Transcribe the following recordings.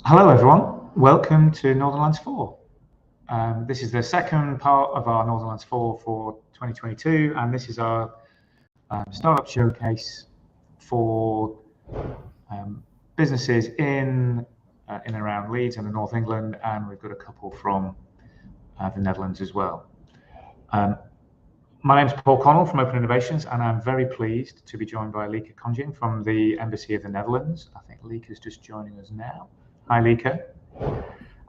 Hello everyone, welcome to Northernlands 4. This is the second part of our Northernlands 4 for 2022, and this is our startup showcase for businesses in and around Leeds and the North England, and we've got a couple from the Netherlands as well. My name is Paul Connell from Open Innovations, and I'm very pleased to be joined by Lieke Conjing from the Embassy of the Netherlands. I think Lieke is just joining us now. Hi, Lieke.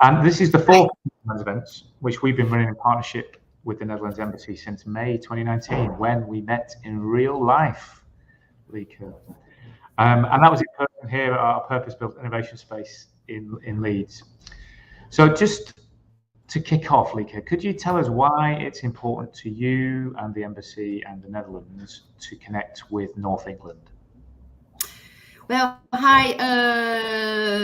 And this is the fourth event, which we've been running in partnership with the Netherlands Embassy since May 2019, when we met in real life, Lieke. And that was in person here at our purpose-built innovation space in Leeds. So just to kick off, Lieke, could you tell us why it's important to you and the Embassy and the Netherlands to connect with North England? Well, hi.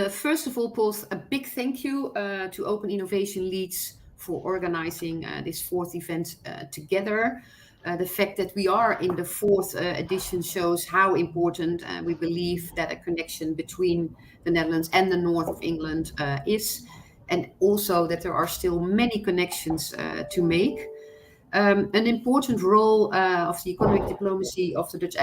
First of all, Paul, a big thank you to Open Innovation Leeds for organizing this fourth event together. The fact that we are in the fourth edition shows how important we believe that a connection between the Netherlands and the north of England is, and also that there are still many connections to make. An important role of the economic diplomacy of the Dutch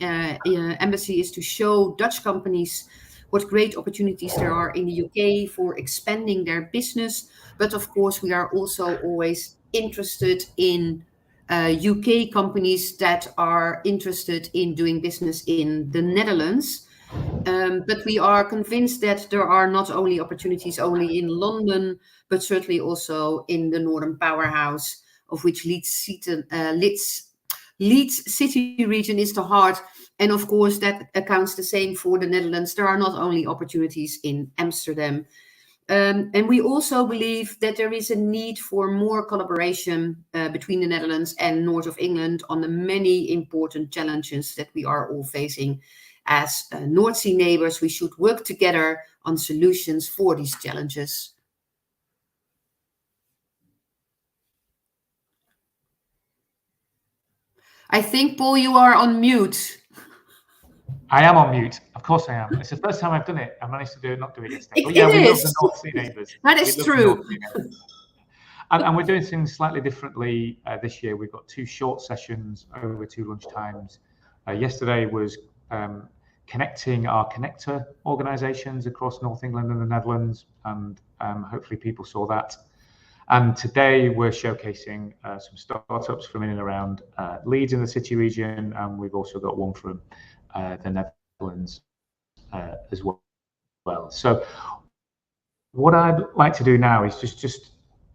embassy is to show Dutch companies what great opportunities there are in the UK for expanding their business. But of course, we are also always interested in UK companies that are interested in doing business in the Netherlands. But we are convinced that there are not only opportunities only in London, but certainly also in the Northern Powerhouse, of which Leeds city region is the heart. And of course, that accounts the same for the Netherlands. There are not only opportunities in Amsterdam. And we also believe that there is a need for more collaboration between the Netherlands and North of England on the many important challenges that we are all facing. As North Sea neighbors, we should work together on solutions for these challenges. I think, Paul, you are on mute. I am on mute. Of course I am. It's the first time I've done it. I managed to not do it yesterday. But yeah, we love the North Sea neighbours. That is true. And we're doing things slightly differently this year. We've got two short sessions over 2 lunchtimes. Yesterday was connecting our connector organisations across North England and the Netherlands, and hopefully people saw that. And today we're showcasing some startups from in and around Leeds in the city region, and we've also got one from the Netherlands as well. So what I'd like to do now is just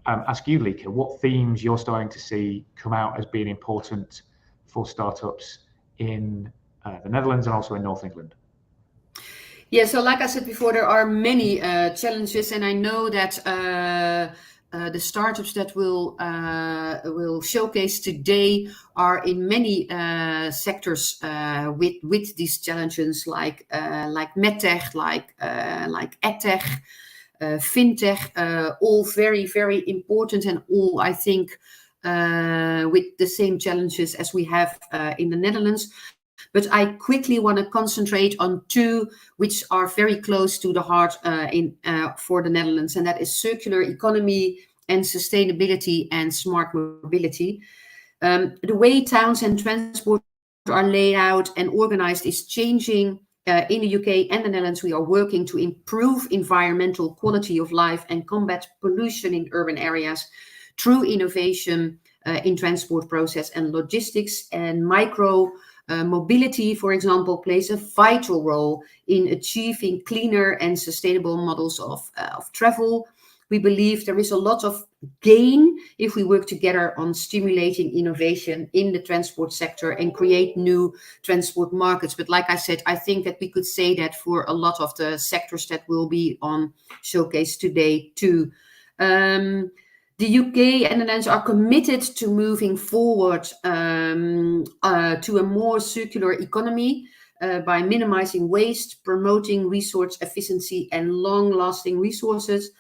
ask you, Lieke, what themes you're starting to see come out as being important for startups in the Netherlands and also in North England. Yeah, so like I said before, there are many challenges, and I know that the startups that will showcase today are in many sectors with these challenges, like medtech, like edtech, fintech, all very, very important, and all, I think, with the same challenges as we have in the Netherlands. But I quickly want to concentrate on two which are very close to the heart for the Netherlands, and that is circular economy and sustainability and smart mobility. The way towns and transport are laid out and organized is changing. In the UK and the Netherlands, we are working to improve environmental quality of life and combat pollution in urban areas through innovation in transport process and logistics. And micro mobility, for example, plays a vital role in achieving cleaner and sustainable models of travel. We believe there is a lot of gain if we work together on stimulating innovation in the transport sector and create new transport markets. But like I said, I think that we could say that for a lot of the sectors that will be on showcase today too. The UK and the Netherlands are committed to moving forward to a more circular economy by minimizing waste, promoting resource efficiency and long-lasting resources.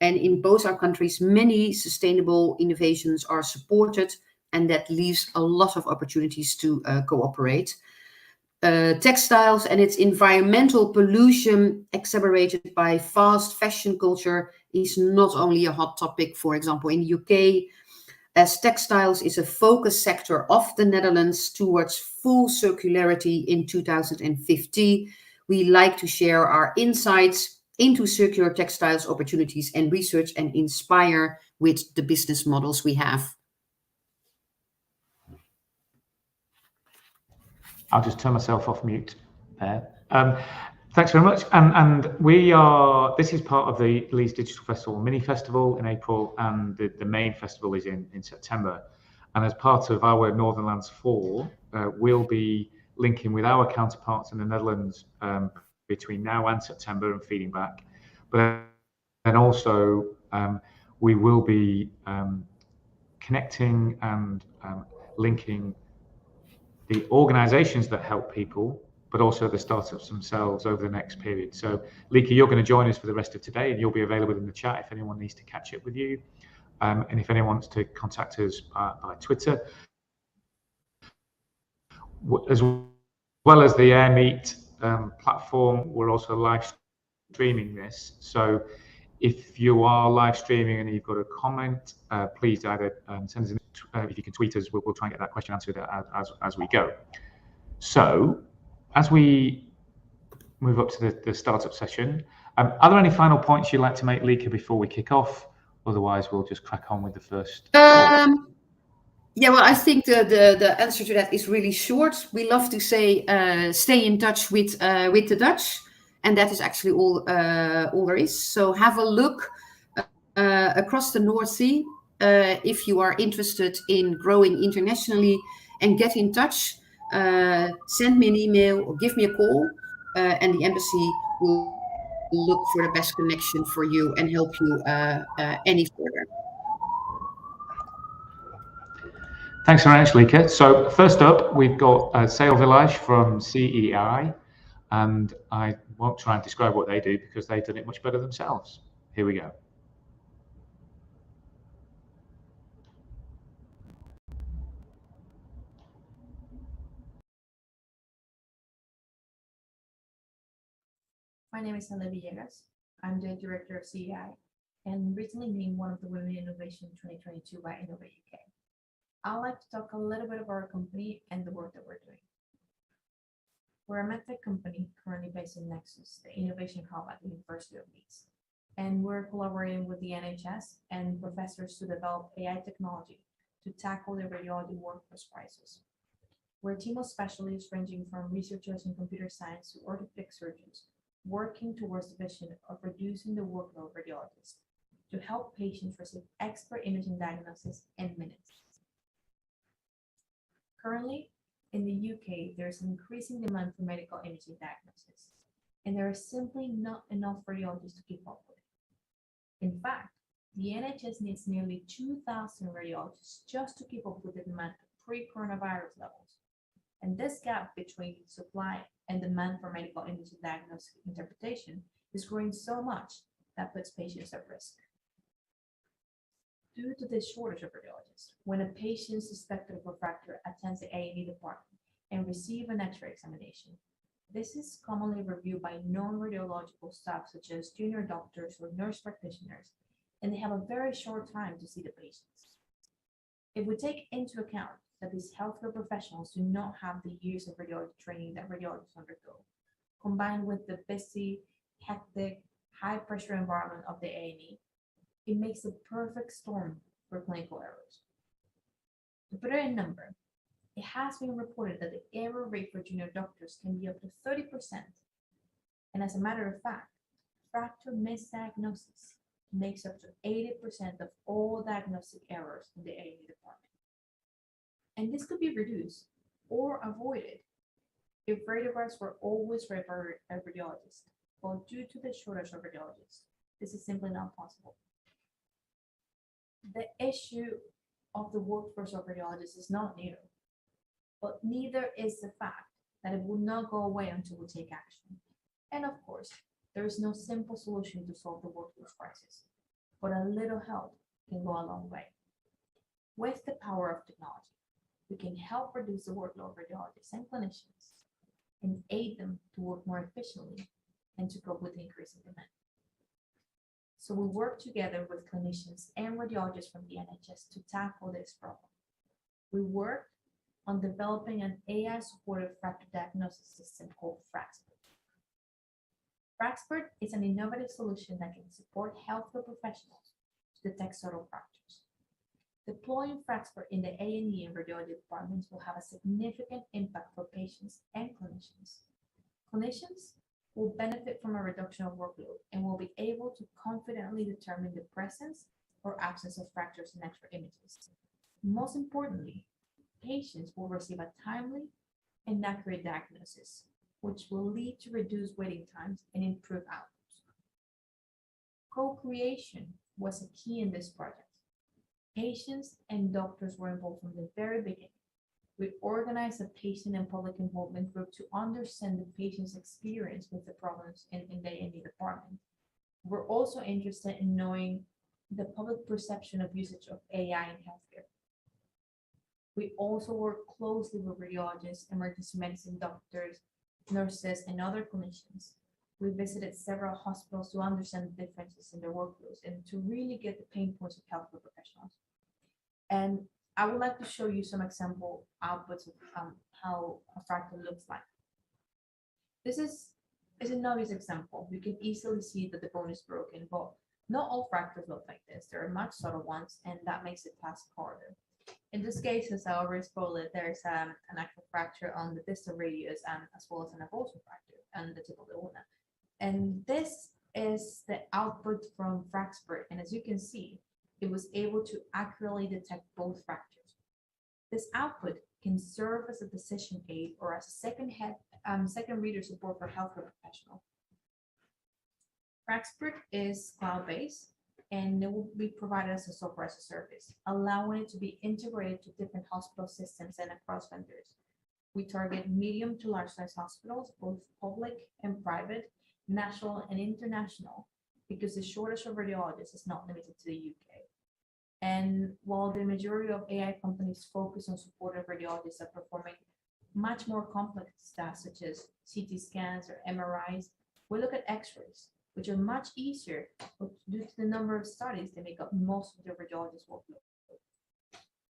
And in both our countries, many sustainable innovations are supported, and that leaves a lot of opportunities to cooperate. textiles and its environmental pollution exacerbated by fast fashion culture is not only a hot topic, for example, in the UK, as textiles is a focus sector of the Netherlands towards full circularity in 2050. We like to share our insights into circular textiles opportunities and research and inspire with the business models we have. I'll just turn myself off mute there. Thanks very much. And this is part of the Leeds Digital Festival mini festival in April, and the main festival is in September. And as part of our Northernlands 4, we'll be linking with our counterparts in the Netherlands between now and September and feeding back. But then also we will be connecting and linking the organizations that help people, but also the startups themselves over the next period. So, Lika, you're going to join us for the rest of today, and you'll be available in the chat if anyone needs to catch up with you. And if anyone wants to contact us by Twitter, as well as the AirMeet platform, we're also live streaming this. So if you are live streaming and you've got a comment, please either send us if you can tweet us, we'll try and get that question answered as we go. So as we move up to the startup session, are there any final points you'd like to make, Lika, before we kick off? Otherwise, we'll just crack on with the first. Yeah, well, I think the answer to that is really short. We love to say stay in touch with the Dutch, and that is actually all there is. So have a look across the North Sea if you are interested in growing internationally, and get in touch. Send me an email or give me a call, and the embassy will look for the best connection for you and help you any further. Thanks very much, Lika. So first up, we've got Sale Village from CEI, and I won't try and describe what they do because they've done it much better themselves. Here we go. My name is Helena Villegas. I'm the director of CEI and recently named one of the Women in Innovation 2022 by Innovate UK. I'd like to talk a little bit about our company and the work that we're doing. We're a medtech company currently based in Nexus, the innovation hub at the University of Leeds. And we're collaborating with the NHS and professors to develop AI technology to tackle the radiology workforce crisis. We're a team of specialists ranging from researchers in computer science to orthopedic surgeons, working towards the vision of reducing the workload of radiologists to help patients receive expert imaging diagnosis in minutes. Currently, in the UK, there's an increasing demand for medical imaging diagnosis, and there are simply not enough radiologists to keep up with. In fact, the NHS needs nearly 2,000 radiologists just to keep up with the demand at pre-coronavirus levels. And this gap between supply and demand for medical imaging diagnostic interpretation is growing so much that puts patients at risk. Due to this shortage of radiologists, when a patient suspected of a fracture attends the A&E department and receives an X-ray examination, this is commonly reviewed by non-radiological staff such as junior doctors or nurse practitioners, and they have a very short time to see the patients. If we take into account that these healthcare professionals do not have the years of radiology training that radiologists undergo, combined with the busy, hectic, high-pressure environment of the A&E, it makes a perfect storm for clinical errors. To put it in number, it has been reported that the error rate for junior doctors can be up to 30%. And as a matter of fact, fracture misdiagnosis makes up to 80% of all diagnostic errors in the A&E department. And this could be reduced or avoided if radiographs were always read by a radiologist. But due to the shortage of radiologists, this is simply not possible. The issue of the workforce of radiologists is not new, but neither is the fact that it will not go away until we take action. And of course, there is no simple solution to solve the workforce crisis, but a little help can go a long way. With the power of technology, we can help reduce the workload of radiologists and clinicians and aid them to work more efficiently and to cope with the increasing demand. So we work together with clinicians and radiologists from the NHS to tackle this problem. We work on developing an AI-supported fracture diagnosis system called Fraxpert. Fraxpert is an innovative solution that can support healthcare professionals to detect subtle fractures. Deploying Fraxpert in the A&E and radiology departments will have a significant impact for patients and clinicians. Clinicians will benefit from a reduction of workload and will be able to confidently determine the presence or absence of fractures in X-ray images. Most importantly, patients will receive a timely and accurate diagnosis, which will lead to reduced waiting times and improved outcomes. Co-creation was a key in this project. Patients and doctors were involved from the very beginning. We organized a patient and public involvement group to understand the patient's experience with the problems in the A&E department. We're also interested in knowing the public perception of usage of AI in healthcare. We also work closely with radiologists, emergency medicine doctors, nurses, and other clinicians. We visited several hospitals to understand the differences in their workflows and to really get the pain points of healthcare professionals. And I would like to show you some example outputs of how a fractal looks like. This is an obvious example. You can easily see that the bone is broken, but not all fractures look like this. There are much subtle ones, and that makes the task harder. In this case, as I already spoiled it, there's an actual fracture on the distal radius as well as an avulsion fracture on the tip of the ulna. And this is the output from Fraxpert, and as you can see, it was able to accurately detect both fractures. This output can serve as a decision aid or as a second reader support for healthcare professionals. Fraxpert is cloud-based, and it will be provided as a software as a service, allowing it to be integrated to different hospital systems and across vendors. We target medium to large size hospitals, both public and private, national and international, because the shortage of radiologists is not limited to the UK. And while the majority of AI companies focus on supporting radiologists that are performing much more complex tasks such as CT scans or MRIs, we look at X-rays, which are much easier, but due to the number of studies, they make up most of the radiologist workload.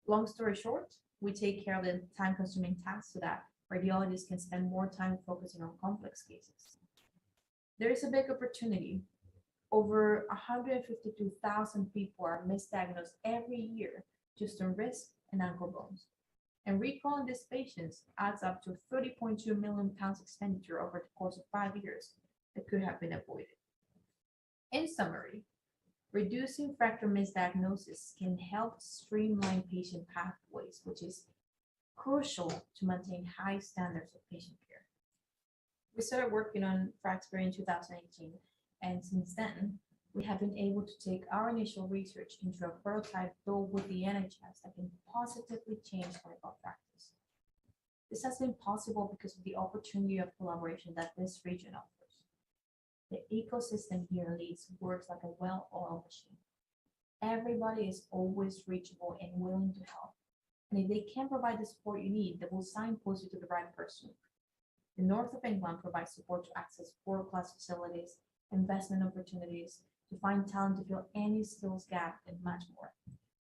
Long story short, we take care of the time-consuming tasks so that radiologists can spend more time focusing on complex cases. There is a big opportunity. Over 152,000 people are misdiagnosed every year just on wrist and ankle bones. And recalling these patients adds up to 30.2 million pounds expenditure over the course of 5 years that could have been avoided. In summary, reducing fracture misdiagnosis can help streamline patient pathways, which is crucial to maintain high standards of patient care. We started working on Fraxpert in 2018, and since then, we have been able to take our initial research into a prototype built with the NHS that can positively change clinical practice. This has been possible because of the opportunity of collaboration that this region offers. The ecosystem here in Leeds works like a well-oiled machine. Everybody is always reachable and willing to help. And if they can provide the support you need, they will signpost you to the right person. The north of England provides support to access world-class facilities, investment opportunities, to find talent to fill any skills gap, and much more.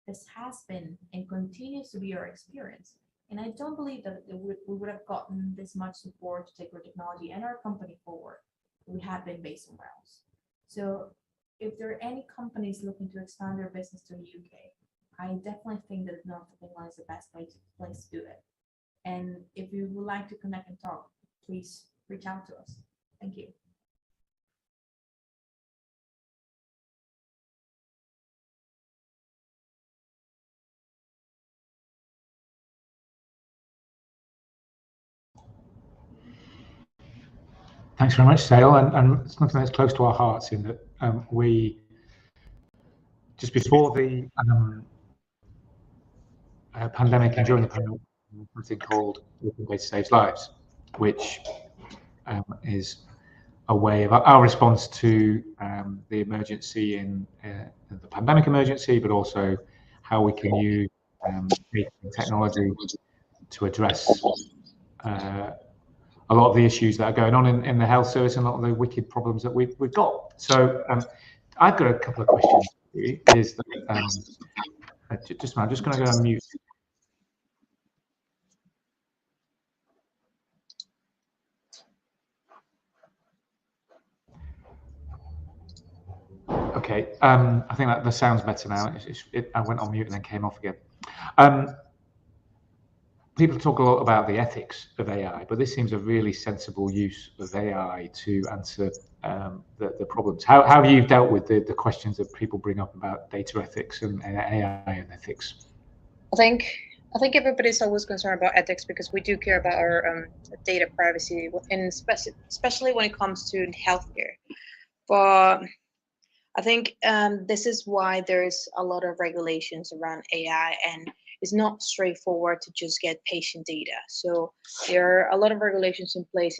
This has been and continues to be our experience, and I don't believe that we would have gotten this much support to take our technology and our company forward if we had been based somewhere else. So if there are any companies looking to expand their business to the UK, I definitely think that the north of England is the best place to do it. And if you would like to connect and talk, please reach out to us. Thank you. Thanks very much, Sale. And it's something that's close to our hearts in that we, just before the pandemic and during the pandemic, something called Open Data Saves Lives, which is a way of our response to the emergency in the pandemic emergency, but also how we can use technology to address a lot of the issues that are going on in the health service and a lot of the wicked problems that we've got. So I've got a couple of questions. Is that, just a minute, I'm just going to go on mute. Okay, I think that sounds better now. I went on mute and then came off again. People talk a lot about the ethics of AI, but this seems a really sensible use of AI to answer the problems. How have you dealt with the questions that people bring up about data ethics and AI and ethics? I think everybody's always concerned about ethics because we do care about our data privacy, and especially when it comes to healthcare. But I think this is why there's a lot of regulations around AI, and it's not straightforward to just get patient data. So there are a lot of regulations in place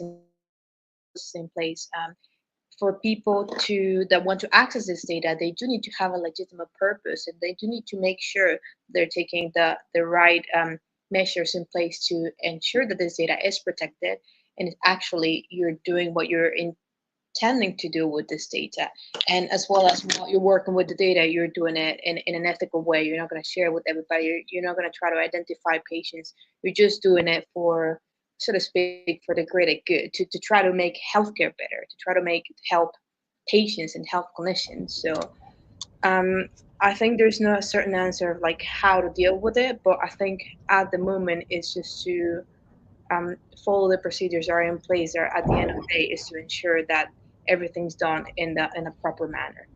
for people that want to access this data. They do need to have a legitimate purpose, and they do need to make sure they're taking the right measures in place to ensure that this data is protected and actually you're doing what you're intending to do with this data. And as well as while you're working with the data, you're doing it in an ethical way. You're not going to share it with everybody. You're not going to try to identify patients. You're just doing it for, so to speak, for the greater good, to try to make healthcare better, to try to help patients and help clinicians. So I think there's no certain answer of like how to deal with it, but I think at the moment it's just to follow the procedures that are in place there at the end of the day, is to ensure that everything's done in a proper manner.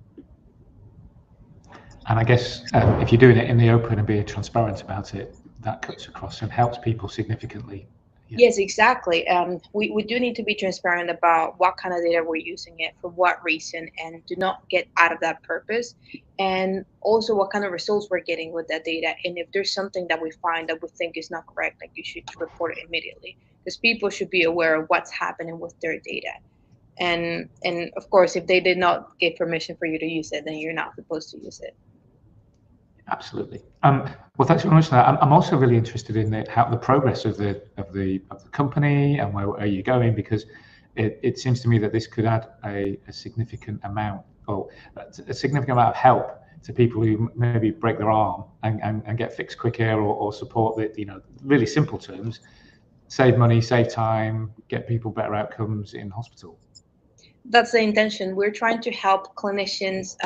And I guess if you're doing it in the open and being transparent about it, that cuts across and helps people significantly. Yeah. Yes, exactly. We do need to be transparent about what kind of data we're using it, for what reason, and do not get out of that purpose. And also what kind of results we're getting with that data. And if there's something that we find that we think is not correct, like, you should report it immediately, because people should be aware of what's happening with their data. And of course, if they did not give permission for you to use it, then you're not supposed to use it. Absolutely. Well, thanks very much for that. I'm also really interested in how the progress of the company and where are you going, because it seems to me that this could add a significant amount of help to people who maybe break their arm and get fixed quicker, or support that, really simple terms, save money, save time, get people better outcomes in hospital. That's the intention. We're trying to help clinicians,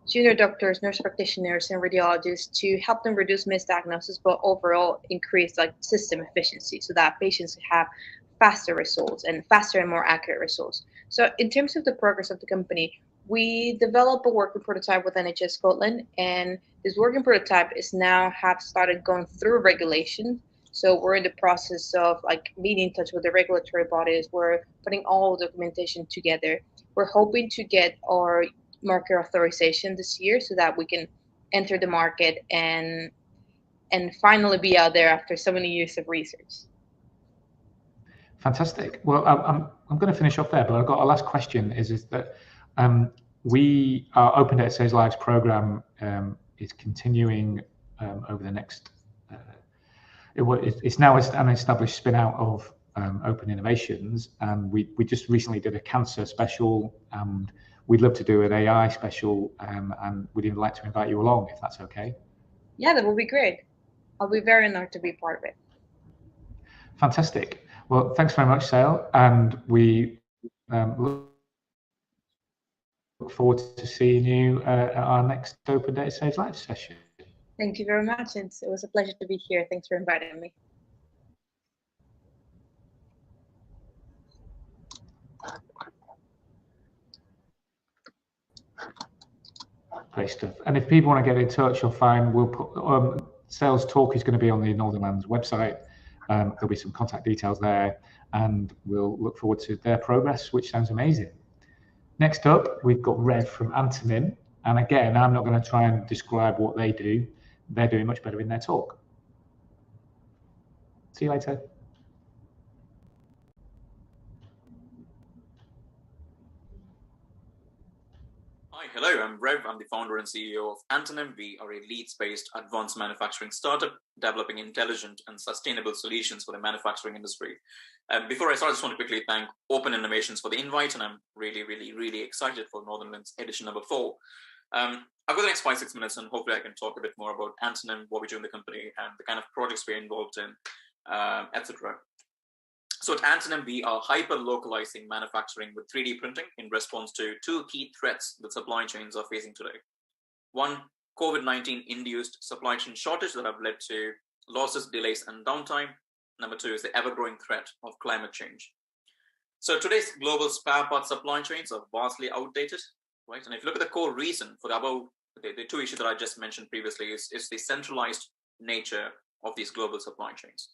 junior doctors, nurse practitioners, and radiologists, to help them reduce misdiagnosis, but overall increase system efficiency, so that patients have faster results and faster and more accurate results. So in terms of the progress of the company, we developed a working prototype with NHS Scotland, and this working prototype is now have started going through regulation. So we're in the process of being in touch with the regulatory bodies. We're putting all the documentation together. We're hoping to get our market authorization this year, so that we can enter the market and finally be out there after so many years of research. Fantastic. Well, I'm going to finish off there, but I've got a last question. Is that our Open Data Saves Lives program is continuing over the next. It's now an established spin out of Open Innovations, and we just recently did a cancer special, and we'd love to do an AI special, and we'd even like to invite you along, if that's okay. Yeah, that would be great. I'll be very honored to be part of it. Fantastic. Well, thanks very much, Sale, and we look forward to seeing you at our next Open Data Saves Lives session. Thank you very much. It was a pleasure to be here. Thanks for inviting me. Great stuff. And if people want to get in touch, you'll find we'll put Sales talk is going to be on the Northernlands website. There'll be some contact details there, and we'll look forward to their progress, which sounds amazing. Next up, we've got Rev from Antonym. And again, I'm not going to try and describe what they do. They're doing much better in their talk. See you later. Hi, hello, I'm Rev. I'm the founder and CEO of Antonym. We are a Leeds-based advanced manufacturing startup developing intelligent and sustainable solutions for the manufacturing industry. Before I start, I just want to quickly thank Open Innovations for the invite, and I'm really excited for Northernlands edition number 4. I've got the next 5-6 minutes, and hopefully I can talk a bit more about Antonym, what we do in the company, and the kind of projects we're involved in, etc. So at Antonym, we are hyper-localizing manufacturing with 3D printing in response to 2 key threats that supply chains are facing today. One, COVID-19 induced supply chain shortage that have led to losses, delays, and downtime. Number 2 is the ever-growing threat of climate change. So today's global spare parts supply chains are vastly outdated, right? And if you look at the core reason for the above, the 2 issues that I just mentioned previously is the centralized nature of these global supply chains,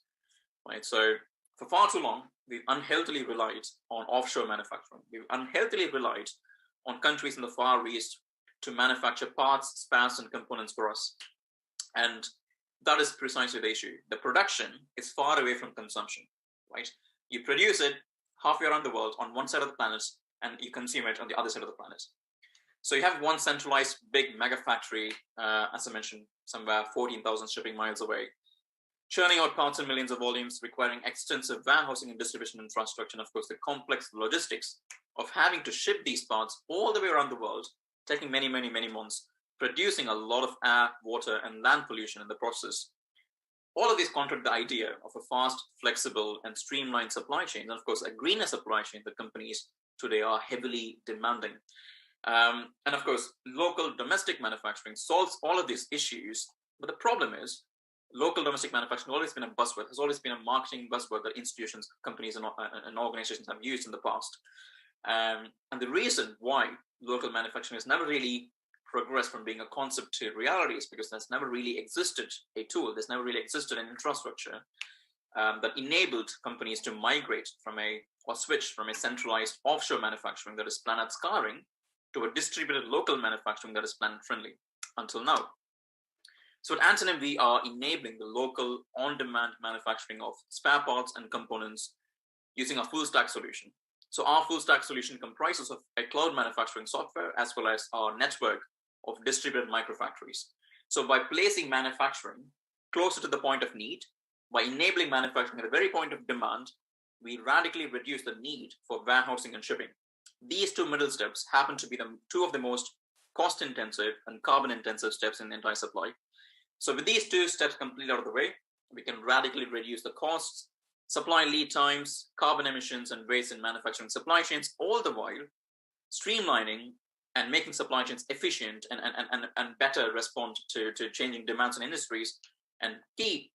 right? So for far too long, we've unhealthily relied on offshore manufacturing. We've unhealthily relied on countries in the Far East to manufacture parts, spares, and components for us. And that is precisely the issue. The production is far away from consumption, right? You produce it halfway around the world on one side of the planet, and you consume it on the other side of the planet. So you have one centralized big mega factory, as I mentioned, somewhere 14,000 shipping miles away, churning out parts in millions of volumes, requiring extensive warehousing and distribution infrastructure, and of course the complex logistics of having to ship these parts all the way around the world, taking many months, producing a lot of air, water, and land pollution in the process. All of these contradict the idea of a fast, flexible, and streamlined supply chain, and of course a greener supply chain that companies today are heavily demanding. And of course, local domestic manufacturing solves all of these issues, but the problem is local domestic manufacturing has always been a buzzword, has always been a marketing buzzword that institutions, companies, and organizations have used in the past. And the reason why local manufacturing has never really progressed from being a concept to reality is because there's never really existed a tool, there's never really existed an infrastructure that enabled companies to migrate or switch from a centralized offshore manufacturing that is planet scarring to a distributed local manufacturing that is planet friendly until now. So at Antonym, we are enabling the local on-demand manufacturing of spare parts and components using a full stack solution. So our full stack solution comprises of a cloud manufacturing software as well as our network of distributed microfactories. So by placing manufacturing closer to the point of need, by enabling manufacturing at the very point of demand, we radically reduce the need for warehousing and shipping. These 2 middle steps happen to be the 2 of the most cost-intensive and carbon-intensive steps in the entire supply. So with these 2 steps completely out of the way, we can radically reduce the costs, supply lead times, carbon emissions, and waste in manufacturing supply chains, all the while streamlining and making supply chains efficient and better respond to changing demands in industries. And key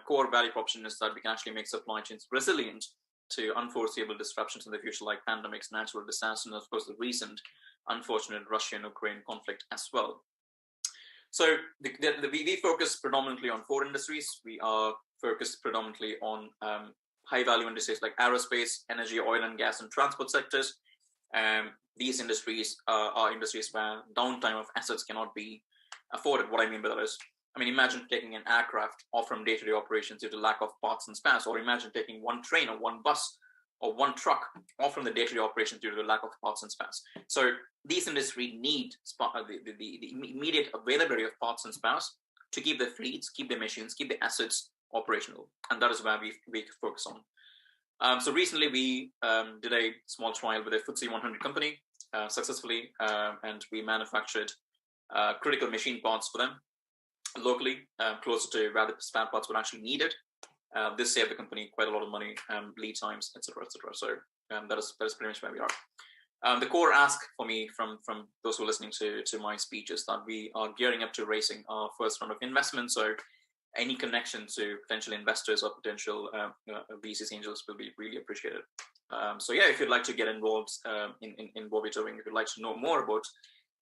core value proposition is that we can actually make supply chains resilient to unforeseeable disruptions in the future, like pandemics, natural disasters, and of course the recent unfortunate Russia-Ukraine conflict as well. So we focus predominantly on 4 industries. We are focused predominantly on high-value industries like aerospace, energy, oil and gas, and transport sectors. These industries are industries where downtime of assets cannot be afforded. What I mean by that is, imagine taking an aircraft off from day-to-day operations due to lack of parts and spares, or imagine taking one train or one bus or one truck off from the day-to-day operations due to the lack of parts and spares. So these industries need the immediate availability of parts and spares to keep the fleets, keep the machines, keep the assets operational. And that is where we focus on. So recently we did a small trial with a FTSE 100 company successfully, and we manufactured critical machine parts for them locally, closer to where the spare parts were actually needed. This saved the company quite a lot of money, lead times, etc., etc. So that is pretty much where we are. The core ask for me from those who are listening to my speech is that we are gearing up to raising our first round of investment. So any connection to potential investors or potential VCs angels will be really appreciated. So yeah, if you'd like to get involved in what we're doing, if you'd like to know more about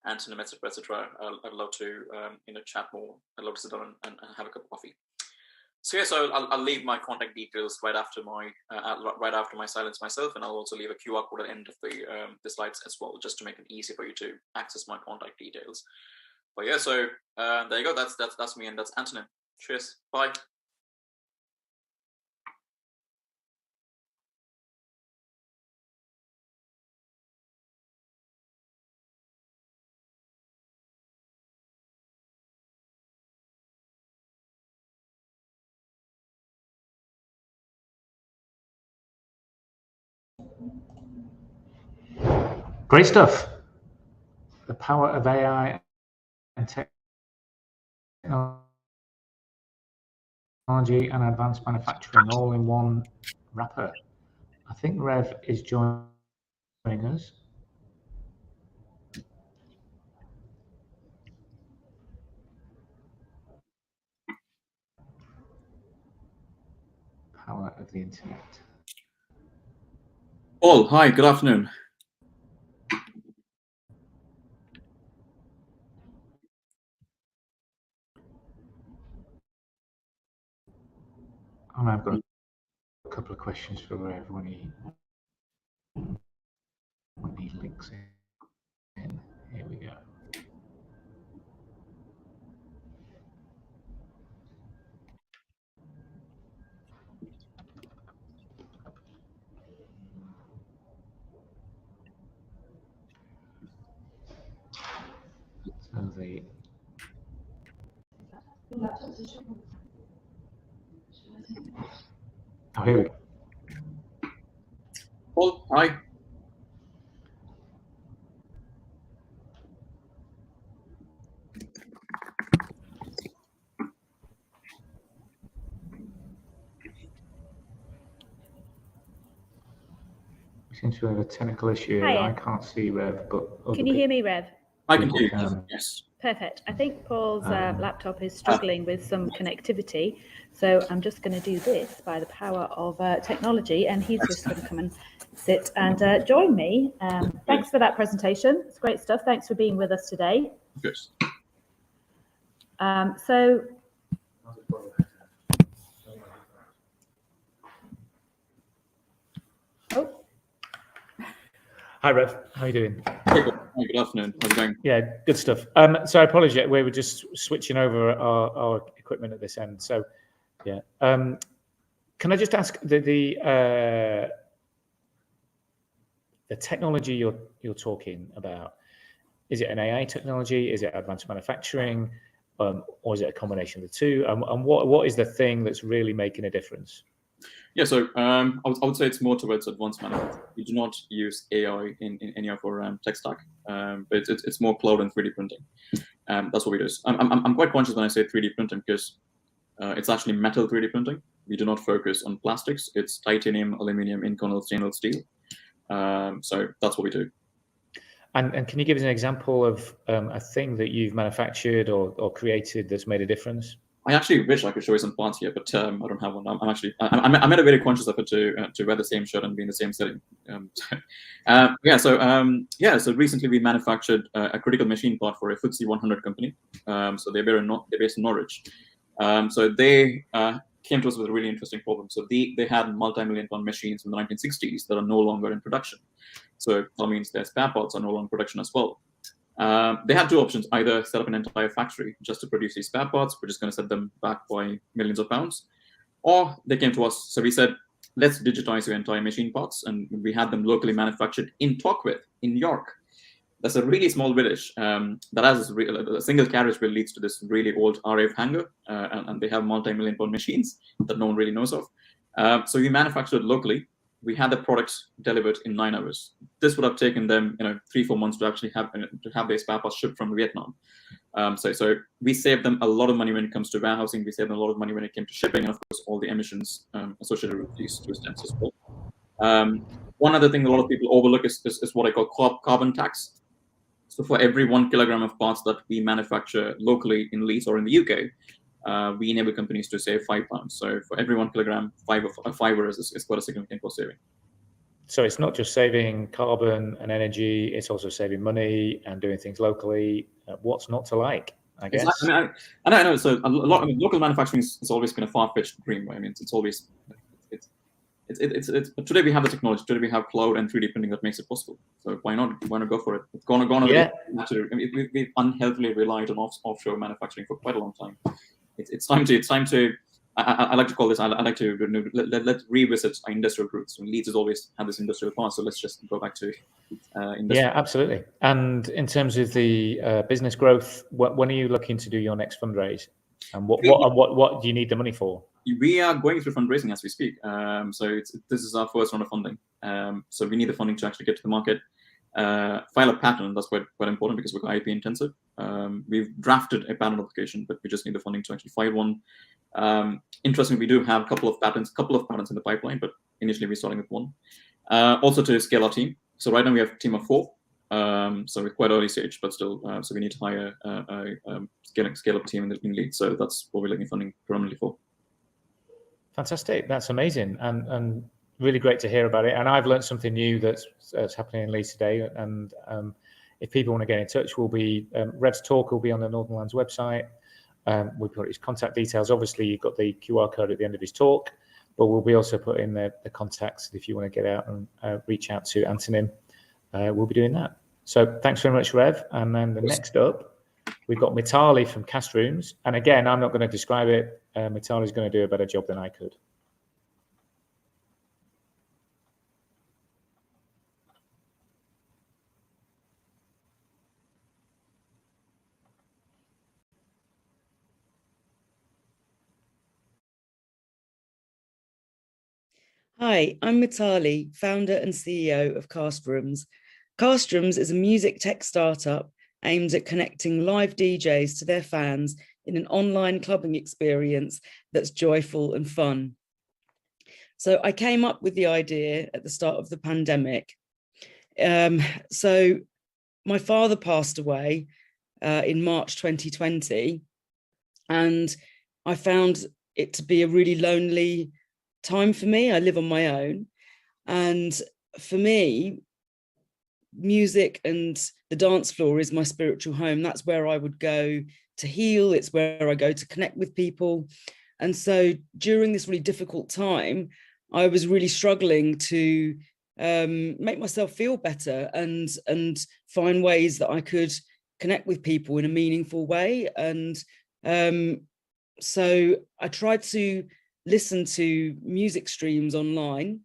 Antonym, etc., I'd love to chat more. I'd love to sit down and have a cup of coffee. So yeah, so I'll leave my contact details right after my silence myself, and I'll also leave a QR code at the end of the slides as well, just to make it easy for you to access my contact details. But yeah, so there you go. That's me, and that's Antonym. Cheers. Bye. Great stuff. The power of AI and technology and advanced manufacturing all in one wrapper. I think Rev is joining us. Power of the internet. Paul, hi, good afternoon. And I've got a couple of questions for Rev when he links in. Here we go. So here we go. Paul, hi. We seem to have a technical issue here. Hiya. I can't see Rev, but Can you hear me, Rev? I can hear you. Yes. Perfect. I think Paul's laptop is struggling with some connectivity, so I'm just going to do this by the power of technology, and he's just going to come and sit and join me. Thanks for that presentation. It's great stuff. Thanks for being with us today. Good. So Hi, Rev. How are you doing? Hey, good afternoon. How's it going? Yeah, good stuff. So I apologize. We were just switching over our equipment at this end. So, yeah. Can I just ask the technology you're talking about? Is it an AI technology? Is it advanced manufacturing, or is it a combination of the two? And what is the thing that's really making a difference? Yeah, so I would say it's more towards advanced manufacturing. We do not use AI in any of our tech stack, but it's more cloud and 3D printing. That's what we do. I'm quite conscious when I say 3D printing because it's actually metal 3D printing. We do not focus on plastics. It's titanium, aluminum, Inconel stainless steel. So that's what we do. And can you give us an example of a thing that you've manufactured or created that's made a difference? I actually wish I could show you some parts here, but I don't have one. I made a very conscious effort to wear the same shirt and be in the same setting. So recently we manufactured a critical machine part for a FTSE 100 company. So they're based in Norwich. So they came to us with a really interesting problem. So they had multi-million-ton machines from the 1960s that are no longer in production. So that means their spare parts are no longer in production as well. They had two options: either set up an entire factory just to produce these spare parts, which is going to set them back by millions of pounds, or they came to us. So we said, let's digitize your entire machine parts, and we had them locally manufactured in Torquith, in York. That's a really small village that has a single carriage wheel leads to this really old RAF hangar, and they have multi-million-pound machines that no one really knows of. So we manufactured locally. We had the product delivered in 9 hours. This would have taken them, 3-4 months to actually have their spare parts shipped from Vietnam. So we saved them a lot of money when it comes to warehousing. We saved them a lot of money when it came to shipping, and of course, all the emissions associated with these two steps as well. One other thing a lot of people overlook is what I call carbon tax. So for every 1 kilogram of parts that we manufacture locally in Leeds or in the UK, we enable companies to save £5. So for every 1 kilogram, fiver is quite a significant cost saving. So it's not just saving carbon and energy; it's also saving money and doing things locally. What's not to like? I guess. I know. So local manufacturing has always been a far-fetched dream. I mean, it's always today we have the technology. Today we have cloud and 3D printing that makes it possible. So why not go for it? It's gone. Yeah. We've unhealthily relied on offshore manufacturing for quite a long time. It's time to. I like to call this. I like to let's revisit our industrial roots. Leeds has always had this industrial past, so let's just go back to industrial. Yeah, absolutely. And in terms of the business growth, when are you looking to do your next fundraise? And what do you need the money for? We are going through fundraising as we speak. So this is our first round of funding. So we need the funding to actually get to the market. file a patent. That's quite important because we're quite IP intensive. We've drafted a patent application, but we just need the funding to actually file one. Interestingly, we do have a couple of patents in the pipeline, but initially we're starting with one. Also to scale our team. So right now we have a team of 4. So we're quite early stage, but still, so we need to hire a scale up team in lead. So that's what we're looking funding primarily for. Fantastic. That's amazing. And really great to hear about it. And I've learned something new that's happening in Leeds today. And if people want to get in touch, we'll be, Rev's talk will be on the Northernlands website. We've got his contact details. Obviously, you've got the QR code at the end of his talk, but we'll be also put in the contacts if you want to get out and reach out to Antonym. We'll be doing that. So thanks very much, Rev. And then the next up, we've got Mitali from Cast Rooms. And again, I'm not going to describe it. Mitali's going to do a better job than I could. Hi, I'm Mitali, founder and CEO of Cast Rooms. Cast Rooms is a music tech startup aimed at connecting live DJs to their fans in an online clubbing experience that's joyful and fun. So I came up with the idea at the start of the pandemic. So my father passed away in March 2020, and I found it to be a really lonely time for me. I live on my own, and for me, music and the dance floor is my spiritual home. That's where I would go to heal. It's where I go to connect with people. And so during this really difficult time, I was really struggling to make myself feel better and find ways that I could connect with people in a meaningful way. And so I tried to listen to music streams online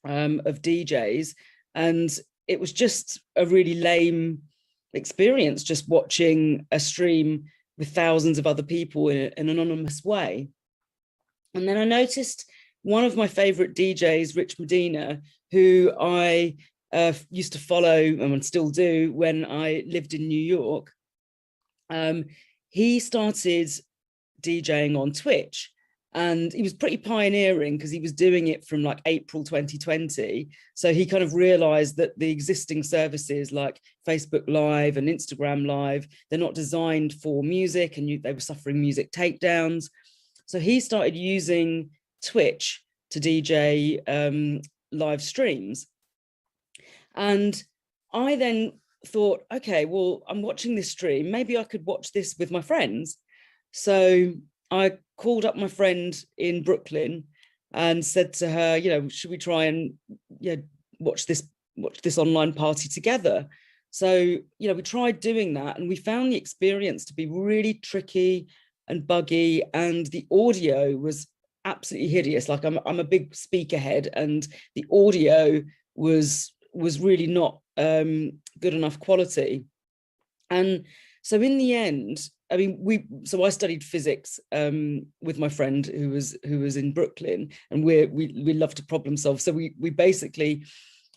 of DJs, and it was just a really lame experience, just watching a stream with thousands of other people in an anonymous way. And then I noticed one of my favorite DJs, Rich Medina, who I used to follow and still do when I lived in New York. He started DJing on Twitch. And he was pretty pioneering because he was doing it from like April 2020. So he kind of realized that the existing services like Facebook Live and Instagram Live, they're not designed for music, and they were suffering music takedowns. So he started using Twitch to DJ live streams. And I then thought, okay, well, I'm watching this stream. Maybe I could watch this with my friends. So I called up my friend in Brooklyn and said to her, you know, should we try and watch this online party together? So, you know, we tried doing that, and we found the experience to be really tricky and buggy, and the audio was absolutely hideous. Like I'm a big speaker head, and the audio was really not good enough quality. And so in the end, I mean, I studied physics with my friend who was in Brooklyn, and we love to problem solve. So we basically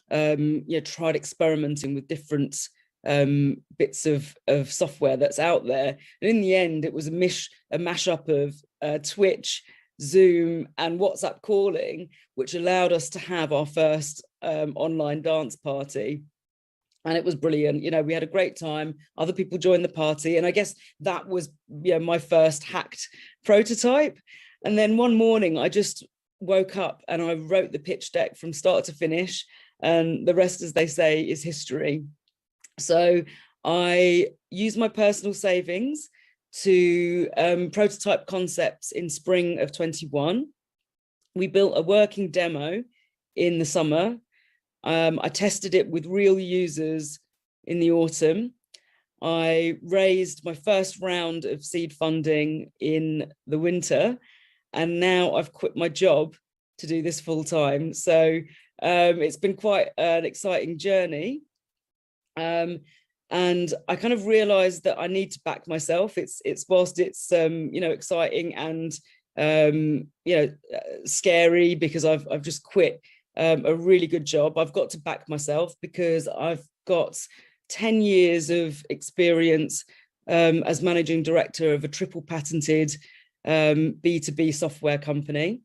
tried experimenting with different bits of software that's out there. And in the end, it was a mashup of Twitch, Zoom, and WhatsApp calling, which allowed us to have our first online dance party. And it was brilliant. You know, we had a great time. Other people joined the party. And I guess that was my first hacked prototype. And then one morning I just woke up and I wrote the pitch deck from start to finish. And the rest, as they say, is history. So I used my personal savings to prototype concepts in spring of 21. We built a working demo in the summer. I tested it with real users in the autumn. I raised my first round of seed funding in the winter, and now I've quit my job to do this full time. So it's been quite an exciting journey. And I kind of realized that I need to back myself. It's whilst it's exciting and scary because I've just quit a really good job, I've got to back myself because I've got 10 years of experience as managing director of a triple patented B2B software company.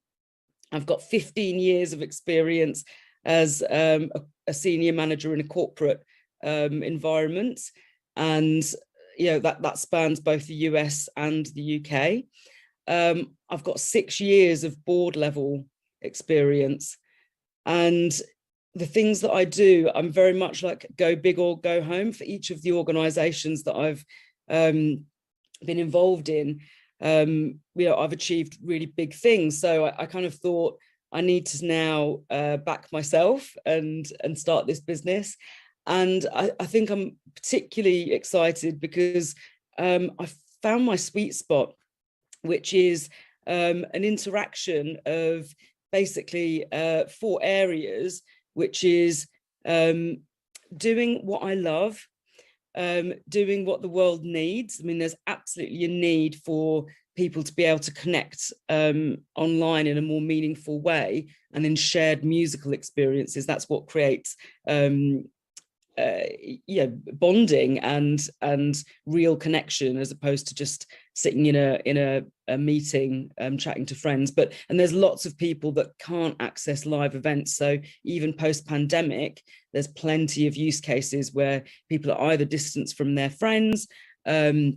I've got 15 years of experience as a senior manager in a corporate environment, and that spans both the US and the UK. I've got 6 years of board level experience, and the things that I do, I'm very much like go big or go home for each of the organizations that I've been involved in. I've achieved really big things. So I kind of thought I need to now back myself and start this business. And I think I'm particularly excited because I found my sweet spot, which is an interaction of basically 4 areas, which is doing what I love, doing what the world needs. I mean, there's absolutely a need for people to be able to connect online in a more meaningful way and in shared musical experiences. That's what creates bonding and real connection, as opposed to just sitting in a meeting chatting to friends. And there's lots of people that can't access live events, so even post-pandemic there's plenty of use cases where people are either distanced from their friends and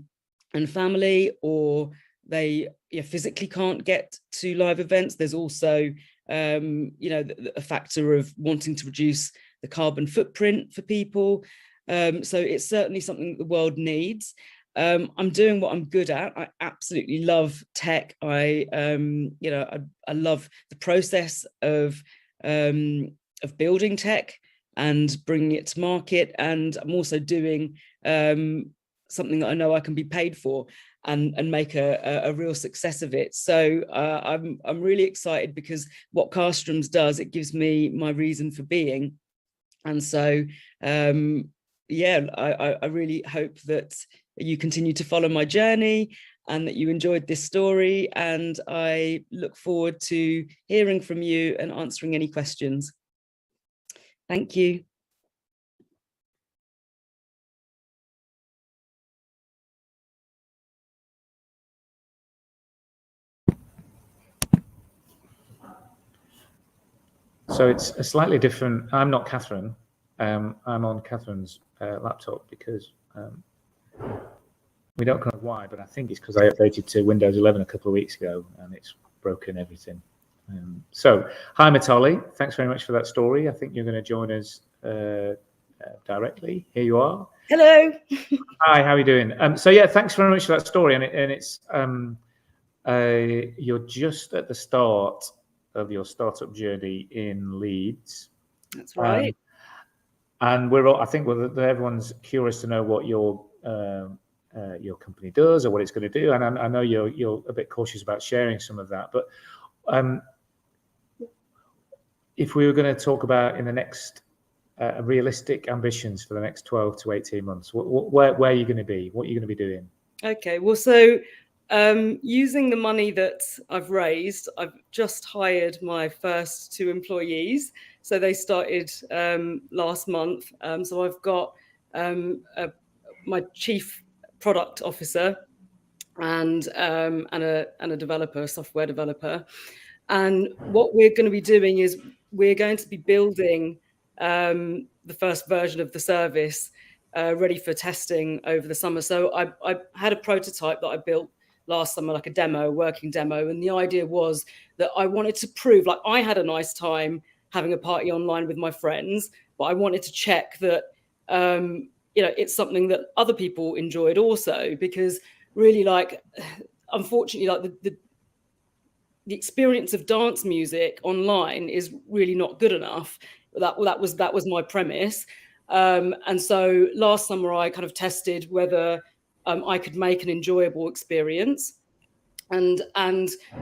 family, or they physically can't get to live events. There's also a factor of wanting to reduce the carbon footprint for people. So it's certainly something that the world needs. I'm doing what I'm good at. I absolutely love tech. I love the process of building tech and bringing it to market. And I'm also doing something that I know I can be paid for and make a real success of it. So I'm really excited, because what Carstroms does, it gives me my reason for being. And so, I really hope that you continue to follow my journey and that you enjoyed this story. And I look forward to hearing from you and answering any questions. Thank you. So it's a slightly different. I'm not Catherine. I'm on Catherine's laptop because we don't know why, but I think it's because I updated to Windows 11 a couple of weeks ago and it's broken everything. So, hi Mitali, thanks very much for that story. I think you're going to join us directly. Here you are. Hello. Hi, how are you doing? So yeah, thanks very much for that story. And it's you're just at the start of your startup journey in Leeds. That's right. And we're all, I think everyone's curious to know what your company does or what it's going to do. And I know you're a bit cautious about sharing some of that. But if we were going to talk about in the next realistic ambitions for the next 12 to 18 months, where are you going to be? What are you going to be doing? Okay, well, so using the money that I've raised, I've just hired my first 2 employees. So they started last month. So I've got my chief product officer and a developer, a software developer. And what we're going to be doing is we're going to be building the first version of the service ready for testing over the summer. So I had a prototype that I built last summer, like a working demo. And the idea was that I wanted to prove, like, I had a nice time having a party online with my friends, but I wanted to check that, it's something that other people enjoyed also, because really, like, unfortunately, like the experience of dance music online is really not good enough. That was my premise. And so last summer I kind of tested whether I could make an enjoyable experience. And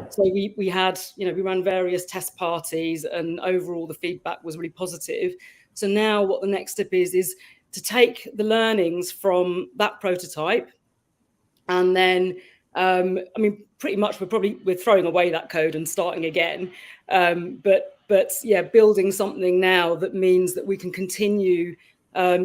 so we had, we ran various test parties, and overall the feedback was really positive. So now what the next step is to take the learnings from that prototype, and then pretty much we're throwing away that code and starting again. But yeah, building something now that means that we can continue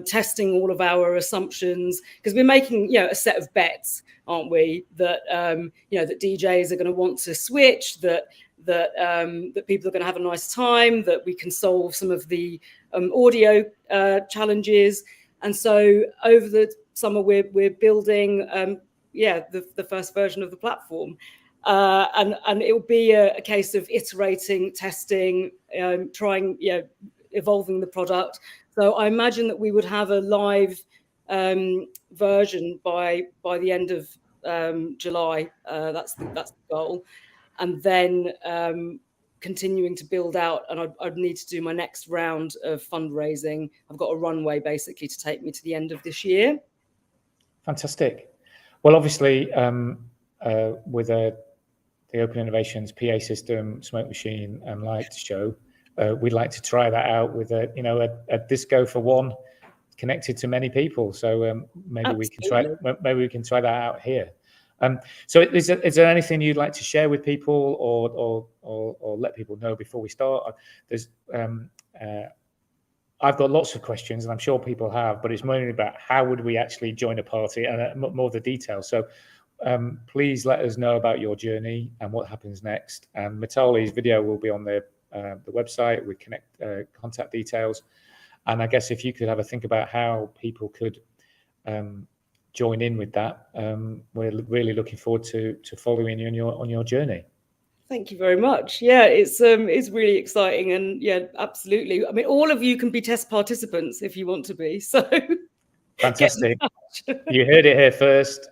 testing all of our assumptions, because we're making a set of bets, aren't we, that that DJs are going to want to switch, that people are going to have a nice time, that we can solve some of the audio challenges. And so over the summer we're building the first version of the platform, and it will be a case of iterating, testing, trying, evolving the product. So I imagine that we would have a live version by the end of July. That's the goal, and then continuing to build out. And I'd need to do my next round of fundraising. I've got a runway basically to take me to the end of this year. Fantastic. Well, obviously, with the Open Innovations PA system, smoke machine, and light show, we'd like to try that out with a disco for one, connected to many people. So maybe we can try that out here. So is there anything you'd like to share with people or let people know before we start? There's I've got lots of questions, and I'm sure people have, but it's mainly about how would we actually join a party and more of the details. So please let us know about your journey and what happens next. And Mitali's video will be on the website with contact details. And I guess if you could have a think about how people could join in with that, we're really looking forward to following you on your journey. Thank you very much. Yeah, it's really exciting, and yeah, absolutely. I mean, all of you can be test participants if you want to be. So fantastic. You heard it here first.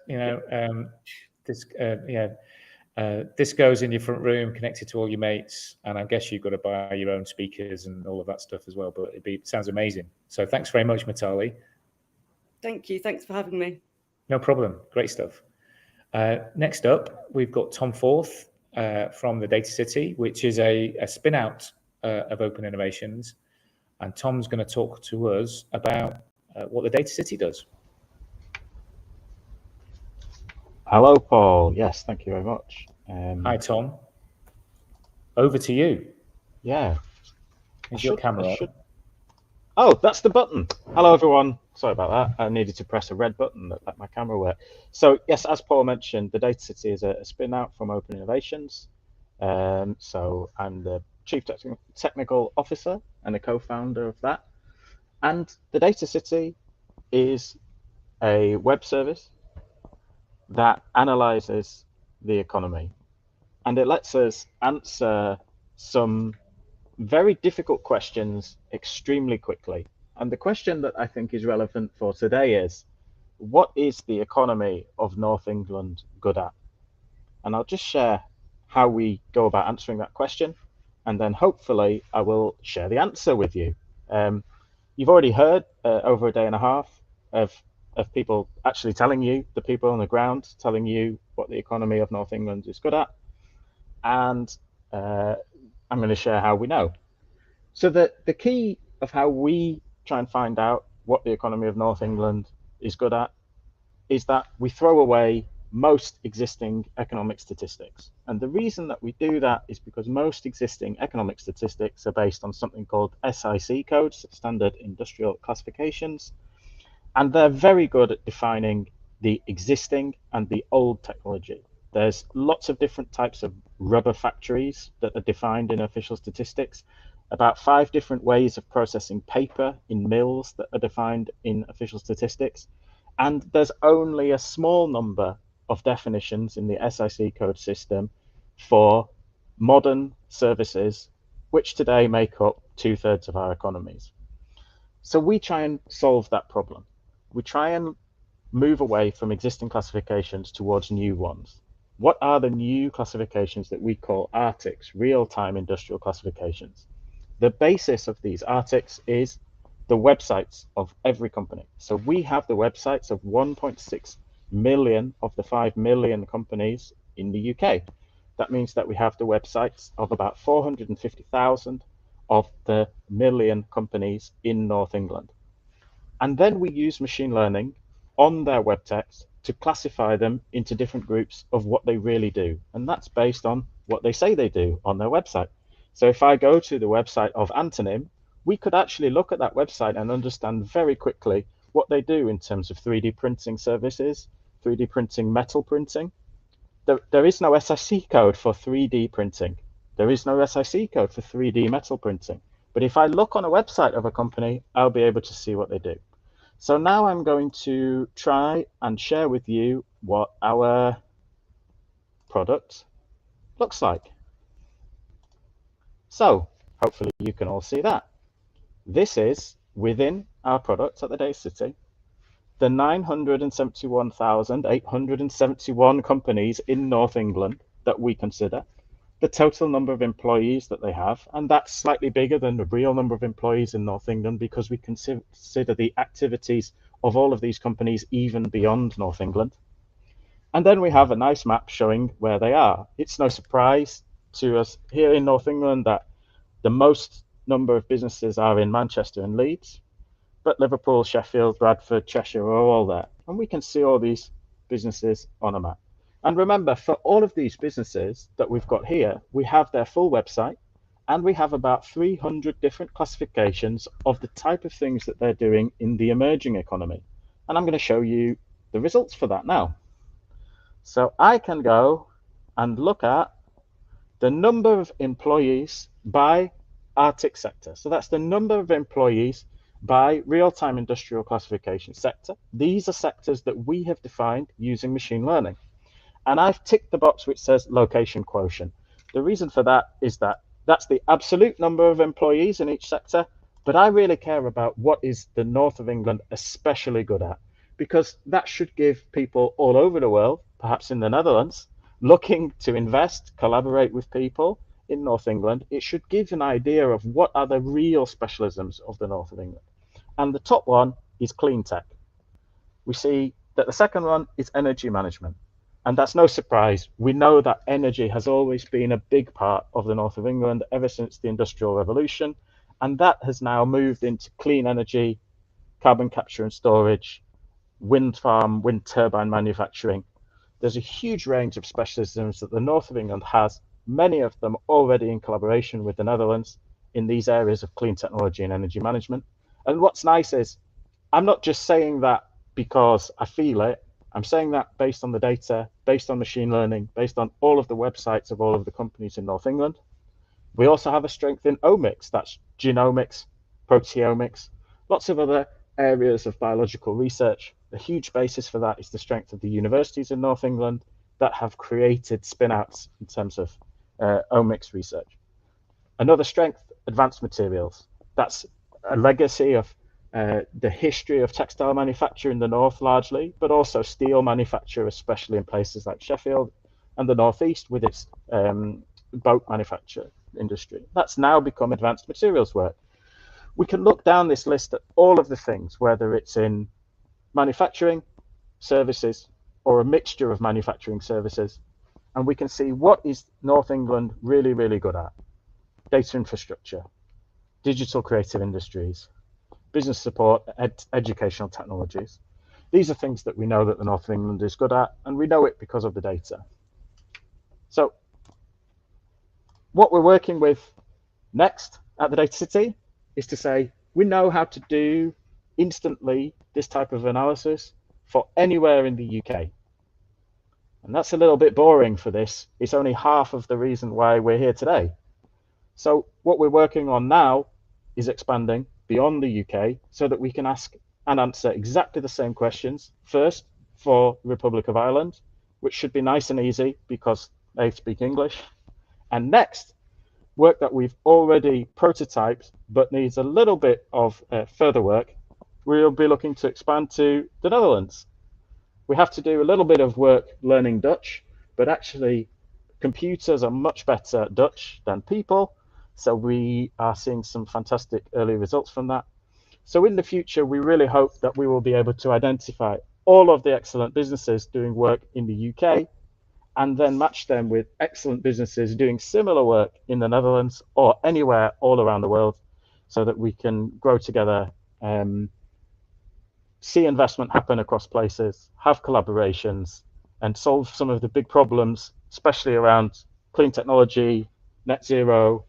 This goes in your front room, connected to all your mates, and I guess you've got to buy your own speakers and all of that stuff as well. But it sounds amazing. So thanks very much, Mitali. Thank you. Thanks for having me. No problem. Great stuff. Next up, we've got Tom Forth from the Data City, which is a spin out of Open Innovations. And Tom's going to talk to us about what the Data City does. Hello, Paul. Yes, thank you very much. Hi, Tom. Over to you. Yeah. Is your camera? Oh, that's the button. Hello, everyone. Sorry about that. I needed to press a red button that let my camera work. So, yes, as Paul mentioned, the Data City is a spin out from Open Innovations. So I'm the Chief Technical Officer and a co-founder of that. And the Data City is a web service that analyzes the economy, and it lets us answer some very difficult questions extremely quickly. And the question that I think is relevant for today is, what is the economy of North England good at? And I'll just share how we go about answering that question, and then hopefully I will share the answer with you. You've already heard over a day and a half of people actually telling you, the people on the ground, telling you what the economy of North England is good at. And I'm going to share how we know. So the key of how we try and find out what the economy of North England is good at is that we throw away most existing economic statistics. And the reason that we do that is because most existing economic statistics are based on something called SIC codes, standard industrial classifications. And they're very good at defining the existing and the old technology. There's lots of different types of rubber factories that are defined in official statistics, about 5 different ways of processing paper in mills that are defined in official statistics. And there's only a small number of definitions in the SIC code system for modern services, which today make up 2/3 of our economies. So we try and solve that problem. We try and move away from existing classifications towards new ones. What are the new classifications that we call ARTICs, real-time industrial classifications? The basis of these ARTICs is the websites of every company. So we have the websites of 1.6 million of the 5 million companies in the UK. That means that we have the websites of about 450,000 of the million companies in North England. And then we use machine learning on their web text to classify them into different groups of what they really do. And that's based on what they say they do on their website. So if I go to the website of Antonym, we could actually look at that website and understand very quickly what they do in terms of 3D printing services, 3D printing, metal printing. There is no SIC code for 3D printing. There is no SIC code for 3D metal printing. But if I look on a website of a company, I'll be able to see what they do. So now I'm going to try and share with you what our product looks like. So hopefully you can all see that. This is within our product at the Data City, the 971,871 companies in North England that we consider, the total number of employees that they have, and that's slightly bigger than the real number of employees in North England because we consider the activities of all of these companies even beyond North England. And then we have a nice map showing where they are. It's no surprise to us here in North England that the most number of businesses are in Manchester and Leeds, but Liverpool, Sheffield, Bradford, Cheshire are all there. And we can see all these businesses on a map. And remember, for all of these businesses that we've got here, we have their full website, and we have about 300 different classifications of the type of things that they're doing in the emerging economy. And I'm going to show you the results for that now. So I can go and look at the number of employees by Arctic sector. So that's the number of employees by real-time industrial classification sector. These are sectors that we have defined using machine learning. And I've ticked the box which says location quotient. The reason for that is that that's the absolute number of employees in each sector, but I really care about what is the north of England especially good at, because that should give people all over the world, perhaps in the Netherlands, looking to invest, collaborate with people in North England, it should give an idea of what are the real specialisms of the north of England. And the top one is clean tech. We see that the second one is energy management. And that's no surprise. We know that energy has always been a big part of the north of England ever since the Industrial Revolution. And that has now moved into clean energy, carbon capture and storage, wind farm, wind turbine manufacturing. There's a huge range of specialisms that the north of England has, many of them already in collaboration with the Netherlands in these areas of clean technology and energy management. And what's nice is I'm not just saying that because I feel it. I'm saying that based on the data, based on machine learning, based on all of the websites of all of the companies in North England. We also have a strength in omics, that's genomics, proteomics, lots of other areas of biological research. The huge basis for that is the strength of the universities in North England that have created spin-outs in terms of omics research. Another strength, advanced materials. That's a legacy of the history of textile manufacture in the north largely, but also steel manufacture, especially in places like Sheffield and the northeast with its boat manufacture industry. That's now become advanced materials work. We can look down this list at all of the things, whether it's in manufacturing, services, or a mixture of manufacturing services, and we can see what is North England really, really good at. Data infrastructure, digital creative industries, business support, educational technologies. These are things that we know that the North of England is good at, and we know it because of the data. So what we're working with next at the Data City is to say, we know how to do instantly this type of analysis for anywhere in the UK. And that's a little bit boring for this. It's only half of the reason why we're here today. So what we're working on now is expanding beyond the UK so that we can ask and answer exactly the same questions. First, for the Republic of Ireland, which should be nice and easy because they speak English. And next, work that we've already prototyped but needs a little bit of further work, we'll be looking to expand to the Netherlands. We have to do a little bit of work learning Dutch, but actually computers are much better at Dutch than people. So we are seeing some fantastic early results from that. So in the future, we really hope that we will be able to identify all of the excellent businesses doing work in the UK and then match them with excellent businesses doing similar work in the Netherlands or anywhere all around the world so that we can grow together, see investment happen across places, have collaborations, and solve some of the big problems, especially around clean technology, net zero,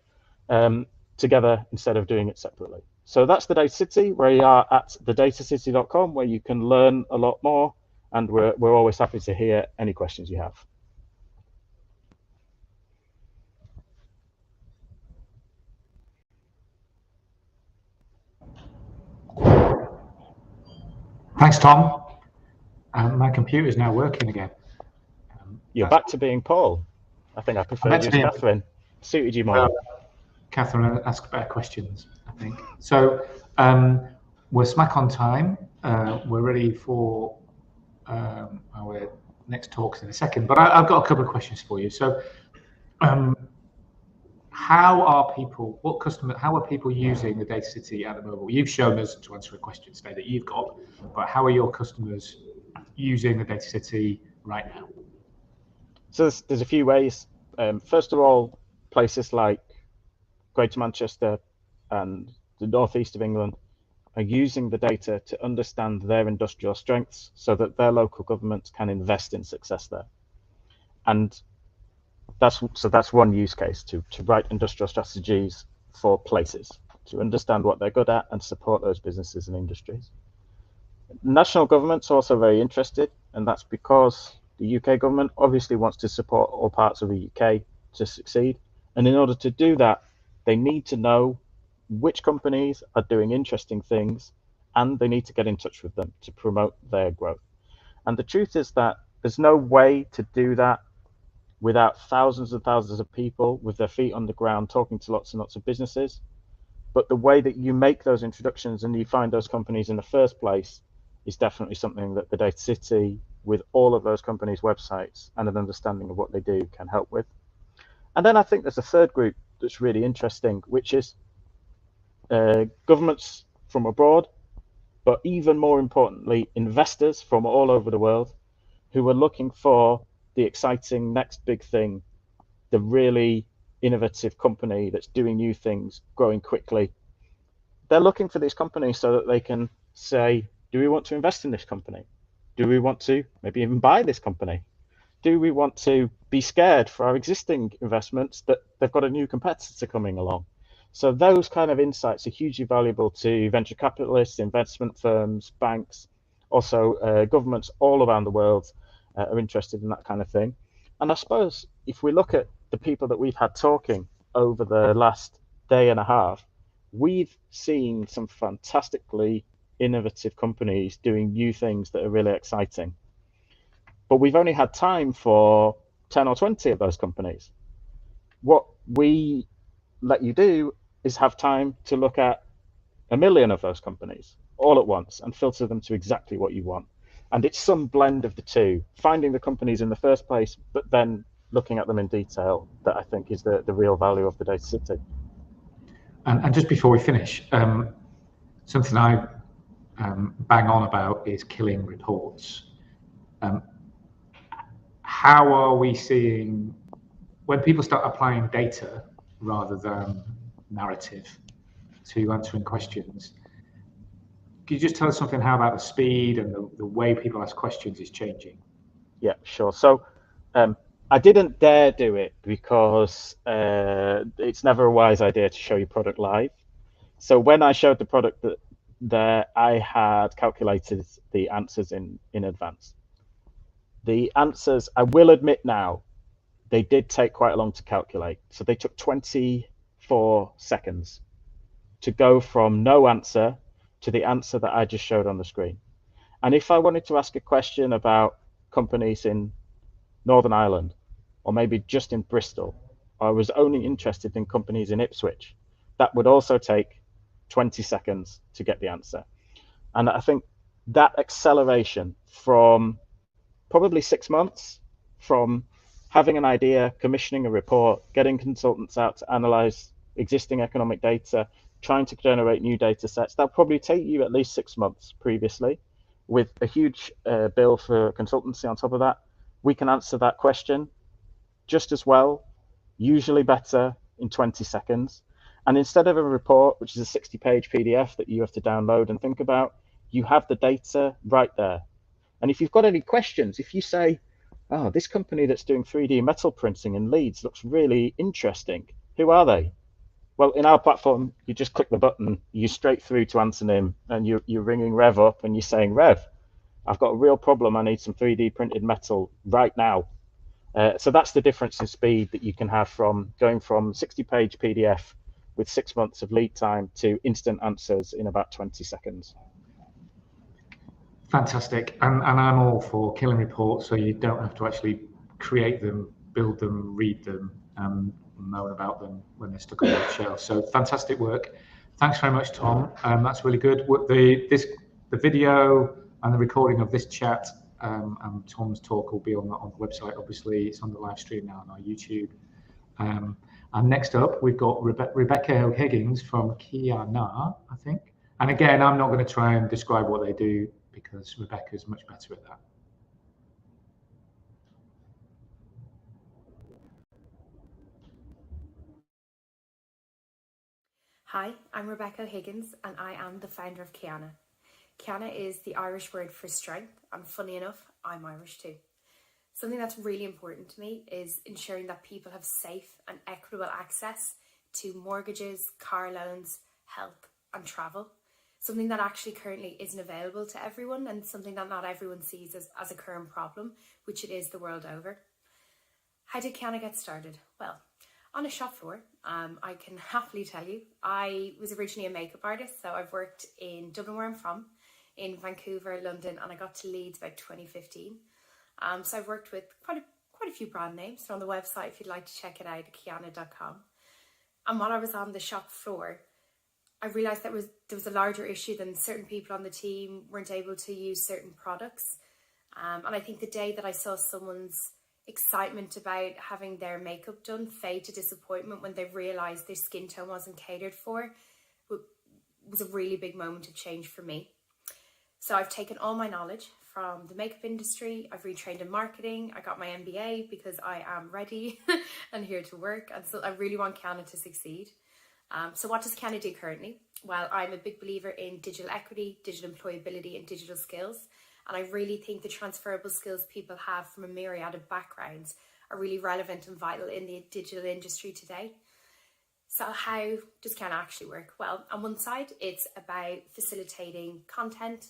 together instead of doing it separately. So that's the Data City. We are at thedatacity.com, where you can learn a lot more, and we're always happy to hear any questions you have. Thanks, Tom. My computer is now working again. You're back to being Paul. I think I preferred you as Catherine. Suited you more. Catherine asked better questions, I think. So we're smack on time. We're ready for our next talks in a second, but I've got a couple of questions for you. So how are people using the Data City at the moment? You've shown us, to answer a question today, that you've got, but how are your customers using the Data City right now? So there's a few ways. First of all, places like Greater Manchester and the northeast of England are using the data to understand their industrial strengths so that their local governments can invest in success there. And that's one use case, to write industrial strategies for places, to understand what they're good at and support those businesses and industries. National government's also very interested, and that's because the UK government obviously wants to support all parts of the UK to succeed. And in order to do that, they need to know which companies are doing interesting things, and they need to get in touch with them to promote their growth. And the truth is that there's no way to do that without thousands and thousands of people with their feet on the ground talking to lots and lots of businesses. But the way that you make those introductions and you find those companies in the first place is definitely something that the Data City, with all of those companies' websites and an understanding of what they do, can help with. And then I think there's a third group that's really interesting, which is governments from abroad, but even more importantly, investors from all over the world who are looking for the exciting next big thing, the really innovative company that's doing new things, growing quickly. They're looking for this company so that they can say, do we want to invest in this company? Do we want to maybe even buy this company? Do we want to be scared for our existing investments that they've got a new competitor coming along? So those kind of insights are hugely valuable to venture capitalists, investment firms, banks, also governments all around the world are interested in that kind of thing. And I suppose if we look at the people that we've had talking over the last day and a half, we've seen some fantastically innovative companies doing new things that are really exciting. But we've only had time for 10 or 20 of those companies. What we let you do is have time to look at 1 million of those companies all at once and filter them to exactly what you want. And it's some blend of the two, finding the companies in the first place, but then looking at them in detail, that I think is the real value of the Data City. And just before we finish, something I bang on about is killing reports. How are we seeing, when people start applying data rather than narrative to answering questions, can you just tell us something, how about the speed and the way people ask questions is changing? Yeah, sure. So I didn't dare do it because it's never a wise idea to show your product live. So when I showed the product there, I had calculated the answers in advance. The answers, I will admit now, they did take quite long to calculate. So they took 24 seconds to go from no answer to the answer that I just showed on the screen. And if I wanted to ask a question about companies in Northern Ireland, or maybe just in Bristol, or I was only interested in companies in Ipswich, that would also take 20 seconds to get the answer. And I think that acceleration from probably 6 months, from having an idea, commissioning a report, getting consultants out to analyze existing economic data, trying to generate new data sets, that'll probably take you at least 6 months previously, with a huge bill for consultancy on top of that. We can answer that question just as well, usually better, in 20 seconds. And instead of a report, which is a 60-page PDF that you have to download and think about, you have the data right there. And if you've got any questions, if you say, oh, this company that's doing 3D metal printing in Leeds looks really interesting, who are they? Well, in our platform, you just click the button, you straight through to Antonym, and you're ringing Rev up and you're saying, Rev, I've got a real problem. I need some 3D printed metal right now. So that's the difference in speed that you can have from going from 60-page PDF with 6 months of lead time to instant answers in about 20 seconds. Fantastic. And I'm all for killing reports, so you don't have to actually create them, build them, read them, moan about them when they're stuck on your shelf. So fantastic work. Thanks very much, Tom. That's really good. The video and the recording of this chat and Tom's talk will be on the website. Obviously, it's on the live stream now on our YouTube. And next up, we've got Rebecca O'Higgins from Kiana, I think. And again, I'm not going to try and describe what they do because Rebecca's much better at that. Hi, I'm Rebecca Higgins and I am the founder of Kiana. Kiana is the Irish word for strength, and funny enough, I'm Irish too. Something that's really important to me is ensuring that people have safe and equitable access to mortgages, car loans, health and travel. Something that actually currently isn't available to everyone and something that not everyone sees as a current problem, which it is the world over. How did Kiana get started? Well, on a shop floor, I can happily tell you, I was originally a makeup artist, so I've worked in Dublin, where I'm from, in Vancouver, London, and I got to Leeds about 2015. So I've worked with quite a few brand names. So on the website, if you'd like to check it out, kiana.com. And while I was on the shop floor, I realised there was a larger issue than certain people on the team weren't able to use certain products. And I think the day that I saw someone's excitement about having their makeup done fade to disappointment when they realised their skin tone wasn't catered for was a really big moment of change for me. So I've taken all my knowledge from the makeup industry, I've retrained in marketing, I got my MBA because I am ready and here to work, and so I really want Kiana to succeed. So what does Kiana do currently? Well, I'm a big believer in digital equity, digital employability and digital skills. And I really think the transferable skills people have from a myriad of backgrounds are really relevant and vital in the digital industry today. So how does Kiana actually work? Well, on one side, it's about facilitating content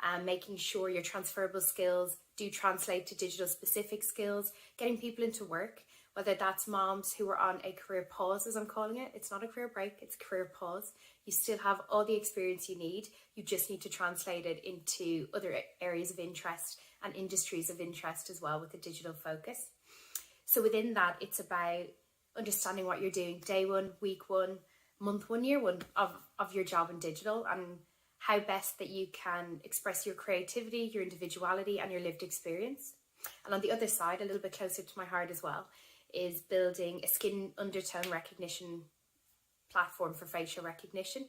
and making sure your transferable skills do translate to digital specific skills, getting people into work, whether that's moms who are on a career pause, as I'm calling it. It's not a career break, it's a career pause. You still have all the experience you need. You just need to translate it into other areas of interest and industries of interest as well with a digital focus. So within that, it's about understanding what you're doing day one, week one, month one, year one of your job in digital, and how best that you can express your creativity, your individuality and your lived experience. And on the other side, a little bit closer to my heart as well, is building a skin undertone recognition platform for facial recognition.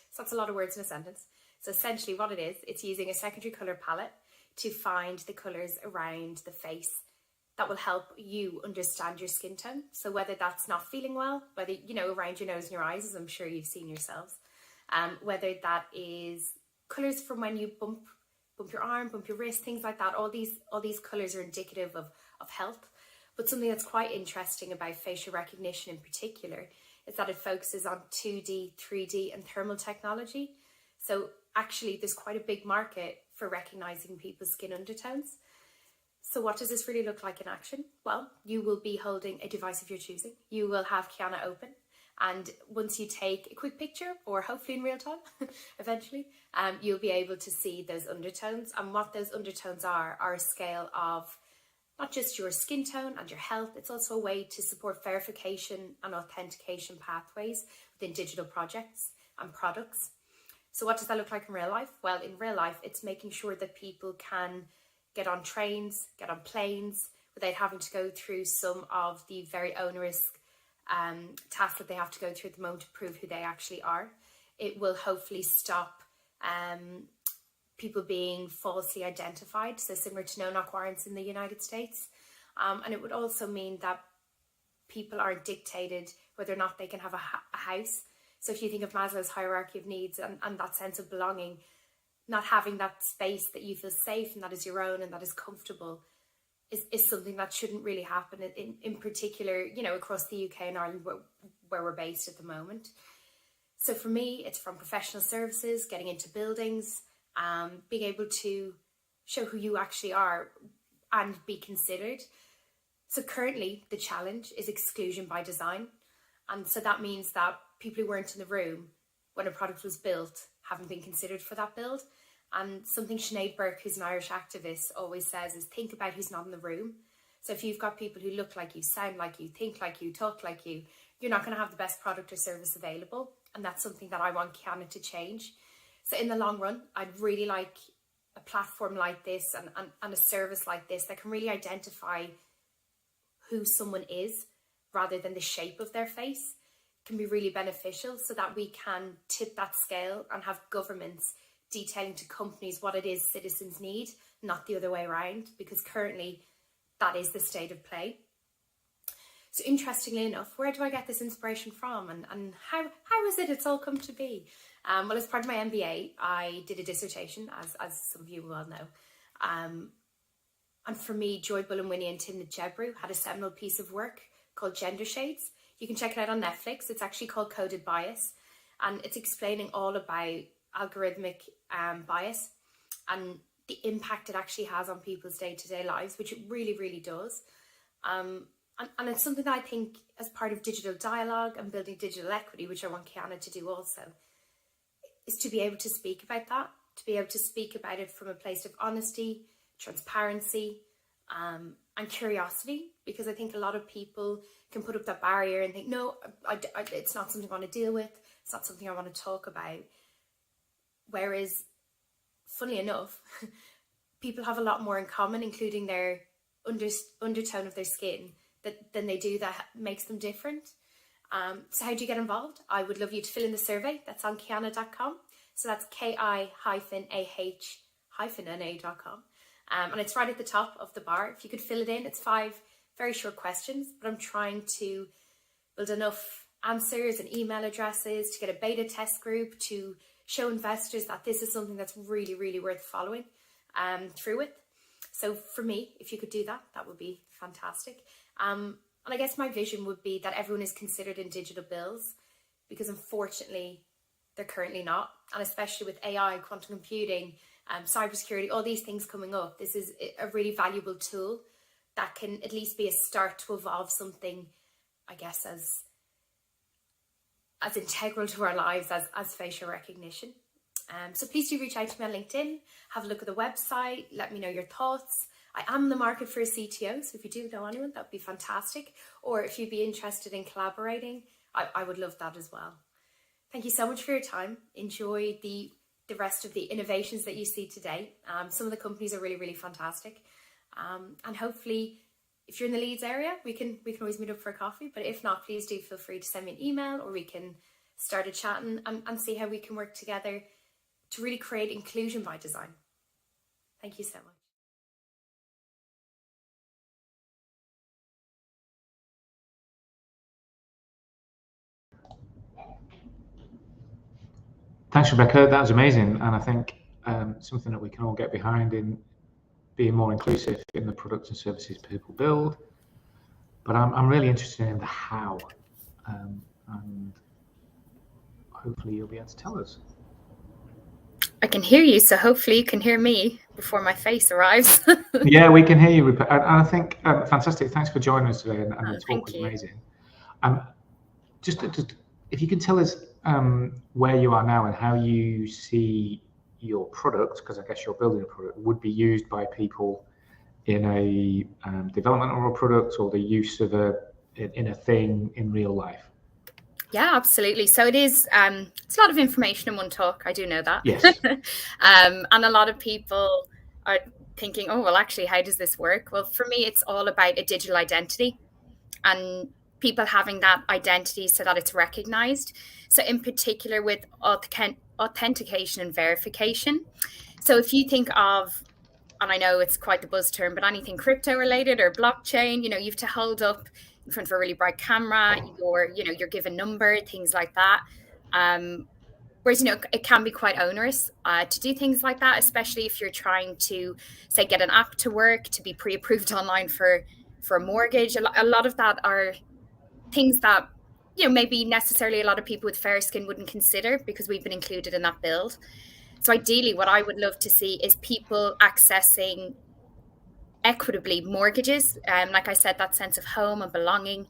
So that's a lot of words in a sentence. So essentially what it is, it's using a secondary colour palette to find the colours around the face that will help you understand your skin tone. So whether that's not feeling well, whether, around your nose and your eyes, as I'm sure you've seen yourselves, whether that is colours from when you bump your arm, bump your wrist, things like that, all these colours are indicative of health. But something that's quite interesting about facial recognition in particular is that it focuses on 2D, 3D and thermal technology. So actually there's quite a big market for recognising people's skin undertones. So what does this really look like in action? Well, you will be holding a device of your choosing. You will have Kiana open. And once you take a quick picture, or hopefully in real time, eventually, you'll be able to see those undertones. And what those undertones are a scale of not just your skin tone and your health, it's also a way to support verification and authentication pathways within digital projects and products. So what does that look like in real life? Well, in real life, it's making sure that people can get on trains, get on planes, without having to go through some of the very onerous tasks that they have to go through at the moment to prove who they actually are. It will hopefully stop people being falsely identified, so similar to no-knock warrants in the United States. And it would also mean that people aren't dictated whether or not they can have a house. So if you think of Maslow's hierarchy of needs and that sense of belonging, not having that space that you feel safe and that is your own and that is comfortable is something that shouldn't really happen in particular, across the UK and Ireland where we're based at the moment. So for me, it's from professional services, getting into buildings, being able to show who you actually are and be considered. So currently the challenge is exclusion by design. And so that means that people who weren't in the room when a product was built haven't been considered for that build. And something Sinead Burke, who's an Irish activist, always says is think about who's not in the room. So if you've got people who look like you, sound like you, think like you, talk like you, you're not going to have the best product or service available. And that's something that I want Kiana to change. So in the long run, I'd really like a platform like this and a service like this that can really identify who someone is rather than the shape of their face. Can be really beneficial so that we can tip that scale and have governments detailing to companies what it is citizens need, not the other way around, because currently that is the state of play. So interestingly enough, where do I get this inspiration from, and how is it it's all come to be? Well, as part of my MBA, I did a dissertation, as some of you well know. And for me, Joy Bullingwinnie and Timna Jebru had a seminal piece of work called Gender Shades. You can check it out on Netflix. It's actually called Coded Bias, and it's explaining all about algorithmic bias and the impact it actually has on people's day-to-day lives, which it really, really does. And it's something that I think as part of digital dialogue and building digital equity, which I want Kiana to do also, is to be able to speak about that, to be able to speak about it from a place of honesty, transparency, and curiosity, because I think a lot of people can put up that barrier and think, no, it's not something I want to deal with, it's not something I want to talk about. Whereas, funnily enough, people have a lot more in common, including their undertone of their skin, than they do that makes them different. So how do you get involved? I would love you to fill in the survey. That's on kiana.com. So that's ki-ah-na.com. And it's right at the top of the bar. If you could fill it in, it's 5 very short questions, but I'm trying to build enough answers and email addresses to get a beta test group to show investors that this is something that's really, really worth following through with. So for me, if you could do that, that would be fantastic. And I guess my vision would be that everyone is considered in digital bills, because unfortunately they're currently not. And especially with AI, quantum computing, cybersecurity, all these things coming up, this is a really valuable tool that can at least be a start to evolve something, I guess, as integral to our lives as facial recognition. So please do reach out to me on LinkedIn, have a look at the website, let me know your thoughts. I am in the market for a CTO, so if you do know anyone, that would be fantastic. Or if you'd be interested in collaborating, I would love that as well. Thank you so much for your time. Enjoy the rest of the innovations that you see today. Some of the companies are really, really fantastic. And hopefully, if you're in the Leeds area, we can always meet up for a coffee. But if not, please do feel free to send me an email, or we can start a chat and see how we can work together to really create inclusion by design. Thank you so much. Thanks, Rebecca. That was amazing. And I think something that we can all get behind in being more inclusive in the products and services people build. But I'm really interested in the how. And hopefully you'll be able to tell us. I can hear you, so hopefully you can hear me before my face arrives. Yeah, we can hear you, Rebecca. And I think, fantastic. Thanks for joining us today. And the talk was amazing. Just if you can tell us where you are now and how you see your product, because I guess you're building a product, would be used by people in a development of a product, or the use of in a thing in real life. Yeah, absolutely. So it is, it's a lot of information in one talk. I do know that. Yes. And a lot of people are thinking, oh, well, actually, how does this work? Well, for me, it's all about a digital identity and people having that identity so that it's recognized. So in particular with authentication and verification. So if you think of, and I know it's quite the buzz term, but anything crypto related or blockchain, you have to hold up in front of a really bright camera, your given number, things like that. Whereas, it can be quite onerous to do things like that, especially if you're trying to, say, get an app to work, to be pre-approved online for a mortgage. A lot of that are things that maybe necessarily a lot of people with fair skin wouldn't consider, because we've been included in that build. So ideally, what I would love to see is people accessing equitably mortgages. Like I said, that sense of home and belonging.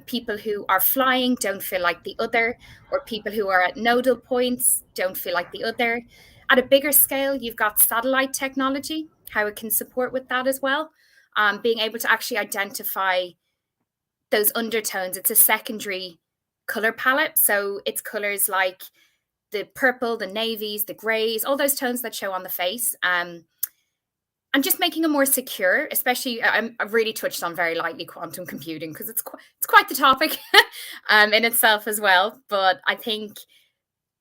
People who are flying don't feel like the other, or people who are at nodal points don't feel like the other. At a bigger scale, you've got satellite technology, how it can support with that as well. Being able to actually identify those undertones. It's a secondary color palette. So it's colors like the purple, the navies, the grays, all those tones that show on the face. And just making them more secure, especially I've really touched on very lightly quantum computing, because it's quite the topic in itself as well. But I think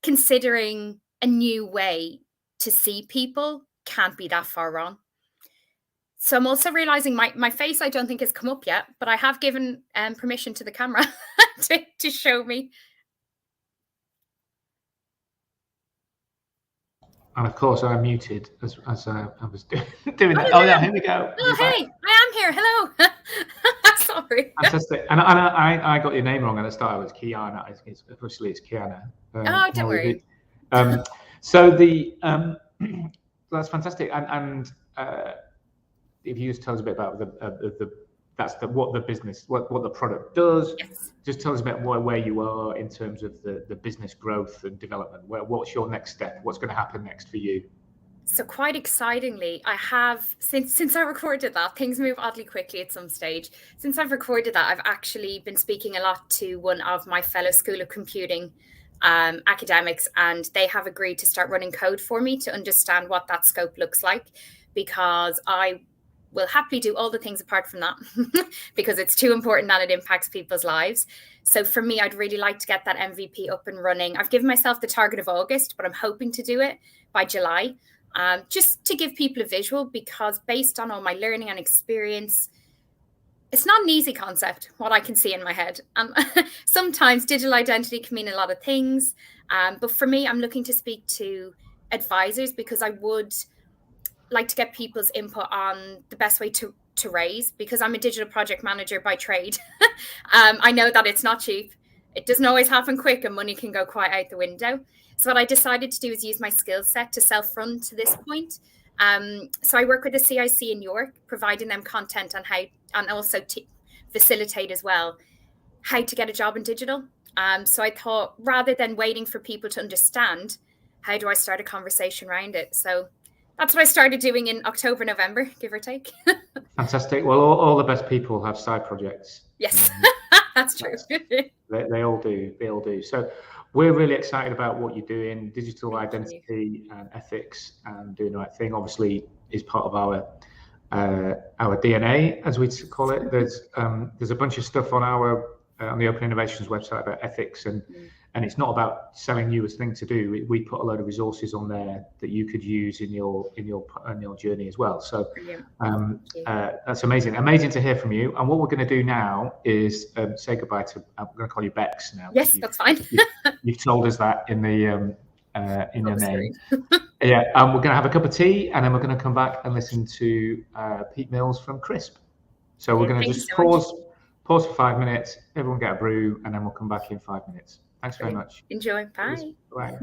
considering a new way to see people can't be that far wrong. So I'm also realizing my face, I don't think has come up yet, but I have given permission to the camera to show me. And of course, I'm muted as I was doing that. Oh, yeah, here we go. Oh, hey, I am here. Hello. Sorry. Fantastic. And I got your name wrong at the start. It was Kiana. Officially, it's Kiana. Oh, don't worry. So that's fantastic. And if you just tell us a bit about what the business, what the product does. Yes. Just tell us a bit more where you are in terms of the business growth and development. What's your next step? What's going to happen next for you? So quite excitingly, I have, since I recorded that, things move oddly quickly at some stage. Since I've recorded that, I've actually been speaking a lot to one of my fellow School of Computing academics, and they have agreed to start running code for me to understand what that scope looks like, because I will happily do all the things apart from that because it's too important that it impacts people's lives. So for me, I'd really like to get that MVP up and running. I've given myself the target of August, but I'm hoping to do it by July, just to give people a visual, because based on all my learning and experience, it's not an easy concept, what I can see in my head. Sometimes digital identity can mean a lot of things. But for me, I'm looking to speak to advisors, because I would like to get people's input on the best way to raise, because I'm a digital project manager by trade. I know that it's not cheap. It doesn't always happen quick, and money can go quite out the window. So what I decided to do is use my skill set to self-run to this point. So I work with the CIC in York, providing them content on how, and also facilitate as well, how to get a job in digital. So I thought, rather than waiting for people to understand, how do I start a conversation around it? So that's what I started doing in October, November, give or take. Fantastic. Well, all the best people have side projects. Yes, that's true. They all do. They all do. So we're really excited about what you're doing. Digital identity and ethics and doing the right thing, obviously, is part of our DNA, as we call it. There's a bunch of stuff on on the Open Innovations website about ethics, and it's not about selling you a thing to do. We put a load of resources on there that you could use in your journey as well. So that's amazing. Amazing to hear from you. And what we're going to do now is say goodbye to. I'm going to call you Bex now. Yes, that's fine. You've told us that in your name. Yeah. We're going to have a cup of tea, and then we're going to come back and listen to Pete Mills from Crisp. So we're going to just pause for 5 minutes. Everyone get a brew, and then we'll come back in 5 minutes. Thanks very much. Enjoy. Bye. Bye.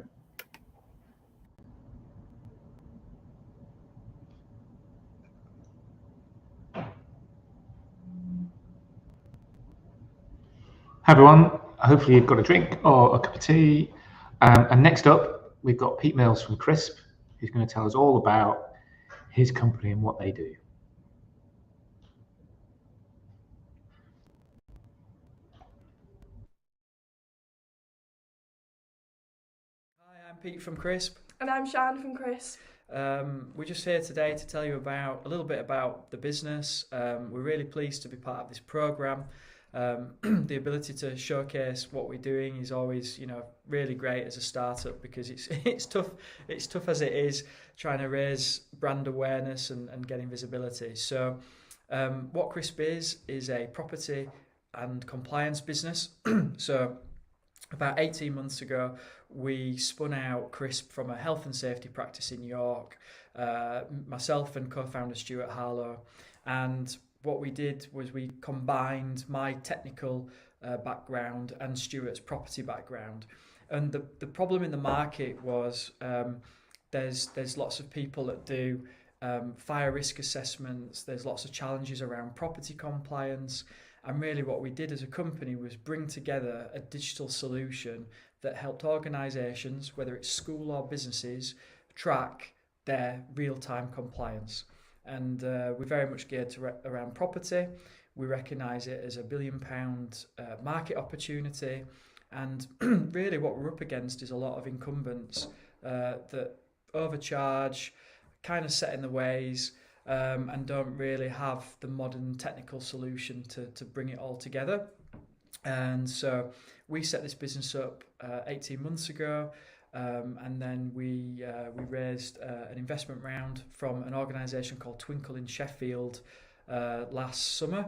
Hi everyone. Hopefully you've got a drink or a cup of tea. And next up, we've got Pete Mills from Crisp, who's going to tell us all about his company and what they do. I'm Pete from Crisp. And I'm Shan from Crisp. We're just here today to tell you a little bit about the business. We're really pleased to be part of this program. The ability to showcase what we're doing is always, really great as a startup, because it's tough. It's tough as it is trying to raise brand awareness and getting visibility. So, what Crisp is a property and compliance business. So, about 18 months ago, we spun out Crisp from a health and safety practice in York, myself and co-founder Stuart Harlow. And what we did was we combined my technical background and Stuart's property background. And the problem in the market was there's lots of people that do fire risk assessments, there's lots of challenges around property compliance, and really what we did as a company was bring together a digital solution that helped organisations, whether it's school or businesses, track their real-time compliance. And we're very much geared around property. We recognise it as £1 billion market opportunity, and really what we're up against is a lot of incumbents that overcharge, kind of set in the ways, and don't really have the modern technical solution to bring it all together. And so we set this business up 18 months ago, and then we raised an investment round from an organisation called Twinkle in Sheffield last summer,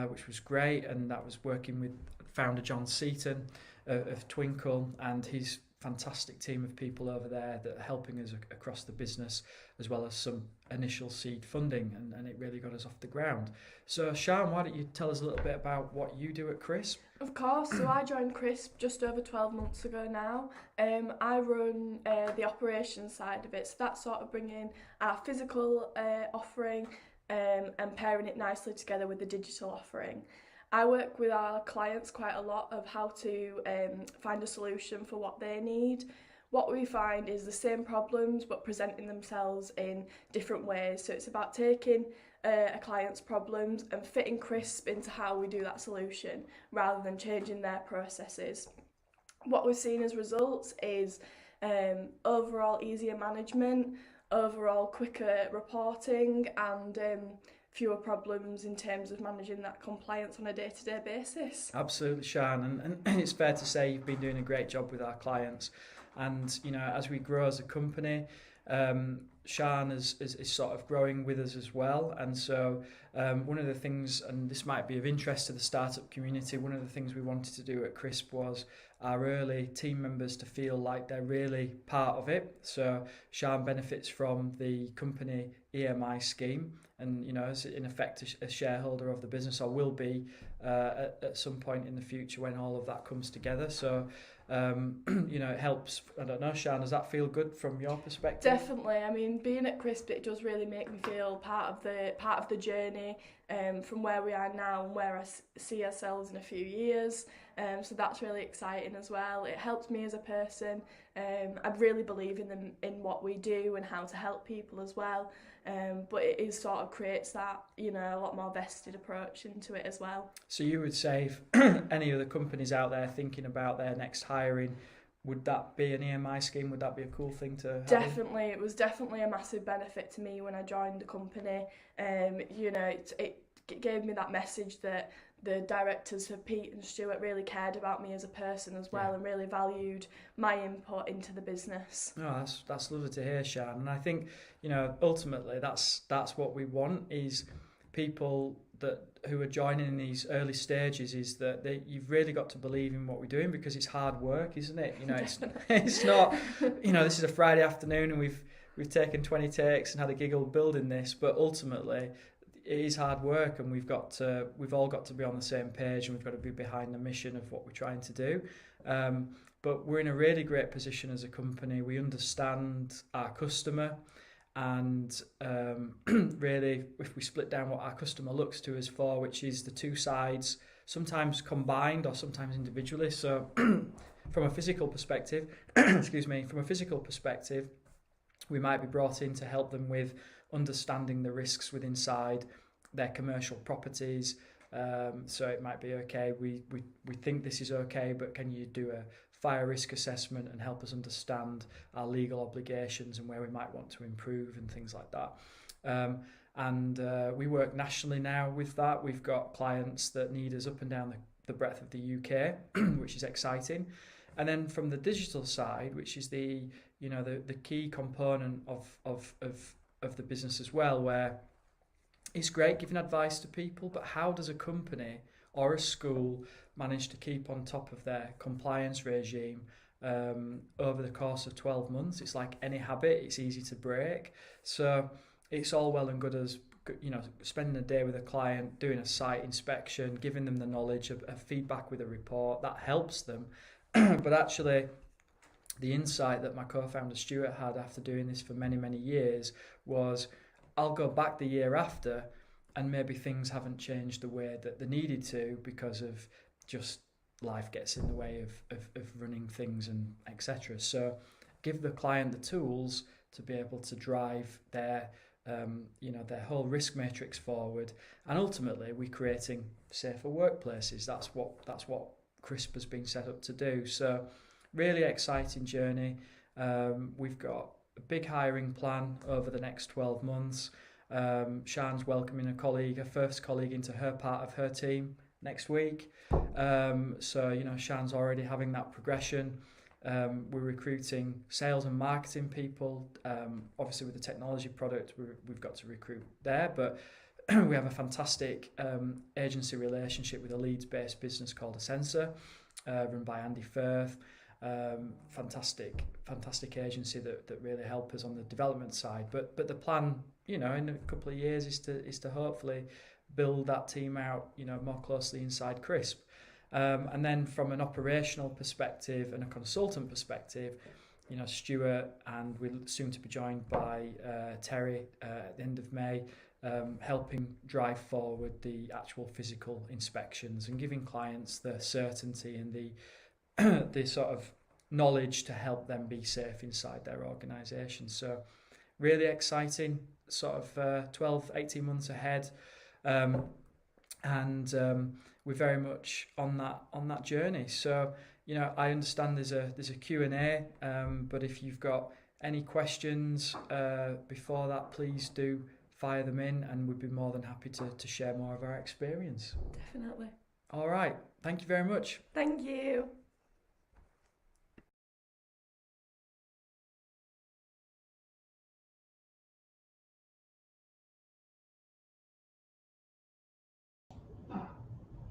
which was great, and that was working with founder John Seaton of Twinkle and his fantastic team of people over there that are helping us across the business, as well as some initial seed funding, and it really got us off the ground. So Sian, why don't you tell us a little bit about what you do at Crisp? Of course. So I joined Crisp just over 12 months ago now. I run the operations side of it, so that's sort of bringing our physical offering and pairing it nicely together with the digital offering. I work with our clients quite a lot of how to find a solution for what they need. What we find is the same problems but presenting themselves in different ways. So it's about taking a client's problems and fitting Crisp into how we do that solution rather than changing their processes. What we've seen as results is overall easier management, overall quicker reporting, and fewer problems in terms of managing that compliance on a day-to-day basis. Absolutely, Sian, and it's fair to say you've been doing a great job with our clients. And you know, as we grow as a company, Sian is sort of growing with us as well. And so one of the things, and this might be of interest to the startup community, one of the things we wanted to do at Crisp was our early team members to feel like they're really part of it. So Sian benefits from the company EMI scheme, and you know, is in effect a shareholder of the business, or will be at some point in the future when all of that comes together. So you know, it helps. I don't know, Sian, does that feel good from your perspective? Definitely. I mean, being at Crisp, it does really make me feel part of the journey from where we are now and where I see ourselves in a few years. So that's really exciting as well. It helps me as a person. I really believe in what we do and how to help people as well. But it is sort of creates that, you know, a lot more vested approach into it as well. So you would say if any of the companies out there thinking about their next hiring, would that be an EMI scheme? Would that be a cool thing to have? Definitely. It was definitely a massive benefit to me when I joined the company. You know, it gave me that message that the directors of Pete and Stuart really cared about me as a person as well, and really valued my input into the business. No, that's lovely to hear, Sian. And I think, you know, ultimately that's what we want, is people who are joining in these early stages, is that you've really got to believe in what we're doing, because it's hard work, isn't it? You know, it's not, you know, this is a Friday afternoon and we've taken 20 takes and had a giggle building this, but ultimately it is hard work, and we've all got to be on the same page, and we've got to be behind the mission of what we're trying to do. But we're in a really great position as a company. We understand our customer, and really, if we split down what our customer looks to us for, which is the two sides, sometimes combined or sometimes individually. So from a physical perspective, we might be brought in to help them with understanding the risks within inside their commercial properties. So it might be, okay, we think this is okay, but can you do a fire risk assessment and help us understand our legal obligations and where we might want to improve and things like that. And we work nationally now with that. We've got clients that need us up and down the breadth of the UK, which is exciting. And then from the digital side, which is the key component of the business as well, where it's great giving advice to people, but how does a company or a school manage to keep on top of their compliance regime over the course of 12 months? It's like any habit, it's easy to break. So it's all well and good as, you know, spending a day with a client, doing a site inspection, giving them the knowledge of feedback with a report. That helps them. But actually, the insight that my co-founder Stuart had after doing this for many, many years was, I'll go back the year after and maybe things haven't changed the way that they needed to because of just life gets in the way of running things and etc. So give the client the tools to be able to drive their their whole risk matrix forward, and ultimately we're creating safer workplaces. That's what CRISP has been set up to do. So really exciting journey. We've got a big hiring plan over the next 12 months. Sian's welcoming a first colleague into her part of her team next week. So, you know, Sian's already having that progression. We're recruiting sales and marketing people. Obviously with the technology product, we've got to recruit there, but we have a fantastic agency relationship with a Leeds-based business called Ascensa, run by Andy Firth. Fantastic agency that really help us on the development side. But the plan, you know, in a couple of years is to hopefully build that team out, you know, more closely inside CRISP. And then from an operational perspective and a consultant perspective, you know, Stuart, and we're soon to be joined by Terry at the end of May, helping drive forward the actual physical inspections and giving clients the certainty and the sort of knowledge to help them be safe inside their organisation. So really exciting, sort of 12, 18 months ahead. And we're very much on that journey. So, you know, I understand there's a Q&A, but if you've got any questions before that, please do fire them in, and we'd be more than happy to share more of our experience. Definitely. All right. Thank you very much. Thank you.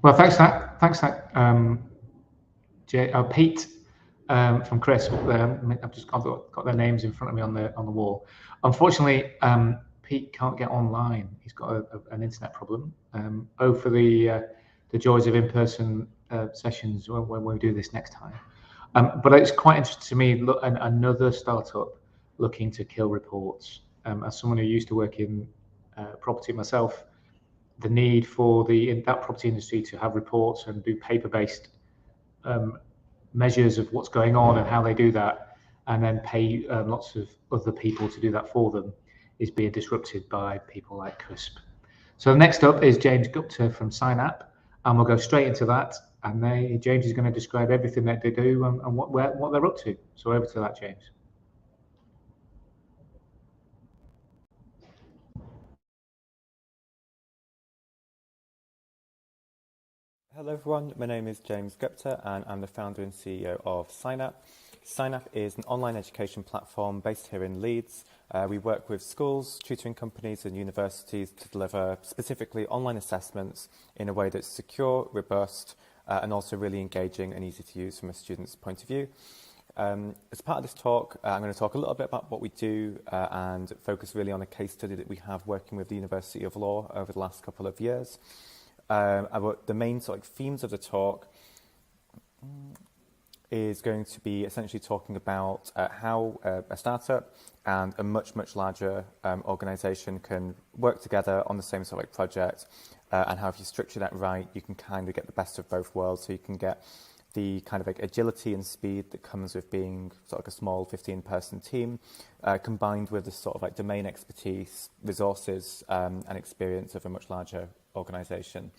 Well, thanks, Pete from CRISP. I've just got their names in front of me on the wall. Unfortunately, Pete can't get online. He's got an internet problem. For the joys of in-person sessions when we do this next time. But it's quite interesting to me. Look, another startup looking to kill reports. As someone who used to work in property myself, the need for that property industry to have reports and do paper-based measures of what's going on and how they do that, and then pay lots of other people to do that for them, is being disrupted by people like CRISP. So next up is James Gupta from Synap, and we'll go straight into that. And James is going to describe everything that they do and what they're up to. So over to that, James. Hello everyone, my name is James Gupta and I'm the founder and CEO of Synap. Synap is an online education platform based here in Leeds. We work with schools, tutoring companies and universities to deliver specifically online assessments in a way that's secure, robust and also really engaging and easy to use from a student's point of view. As part of this talk, I'm going to talk a little bit about what we do and focus really on a case study that we have working with the University of Law over the last couple of years. The main themes of the talk is going to be essentially talking about how a startup and a much larger organisation can work together on the same project, and how if you structure that right, you can kind of get the best of both worlds. So you can get the kind of agility and speed that comes with being a small 15-person team, combined with the domain expertise, resources, and experience of a much larger organisation.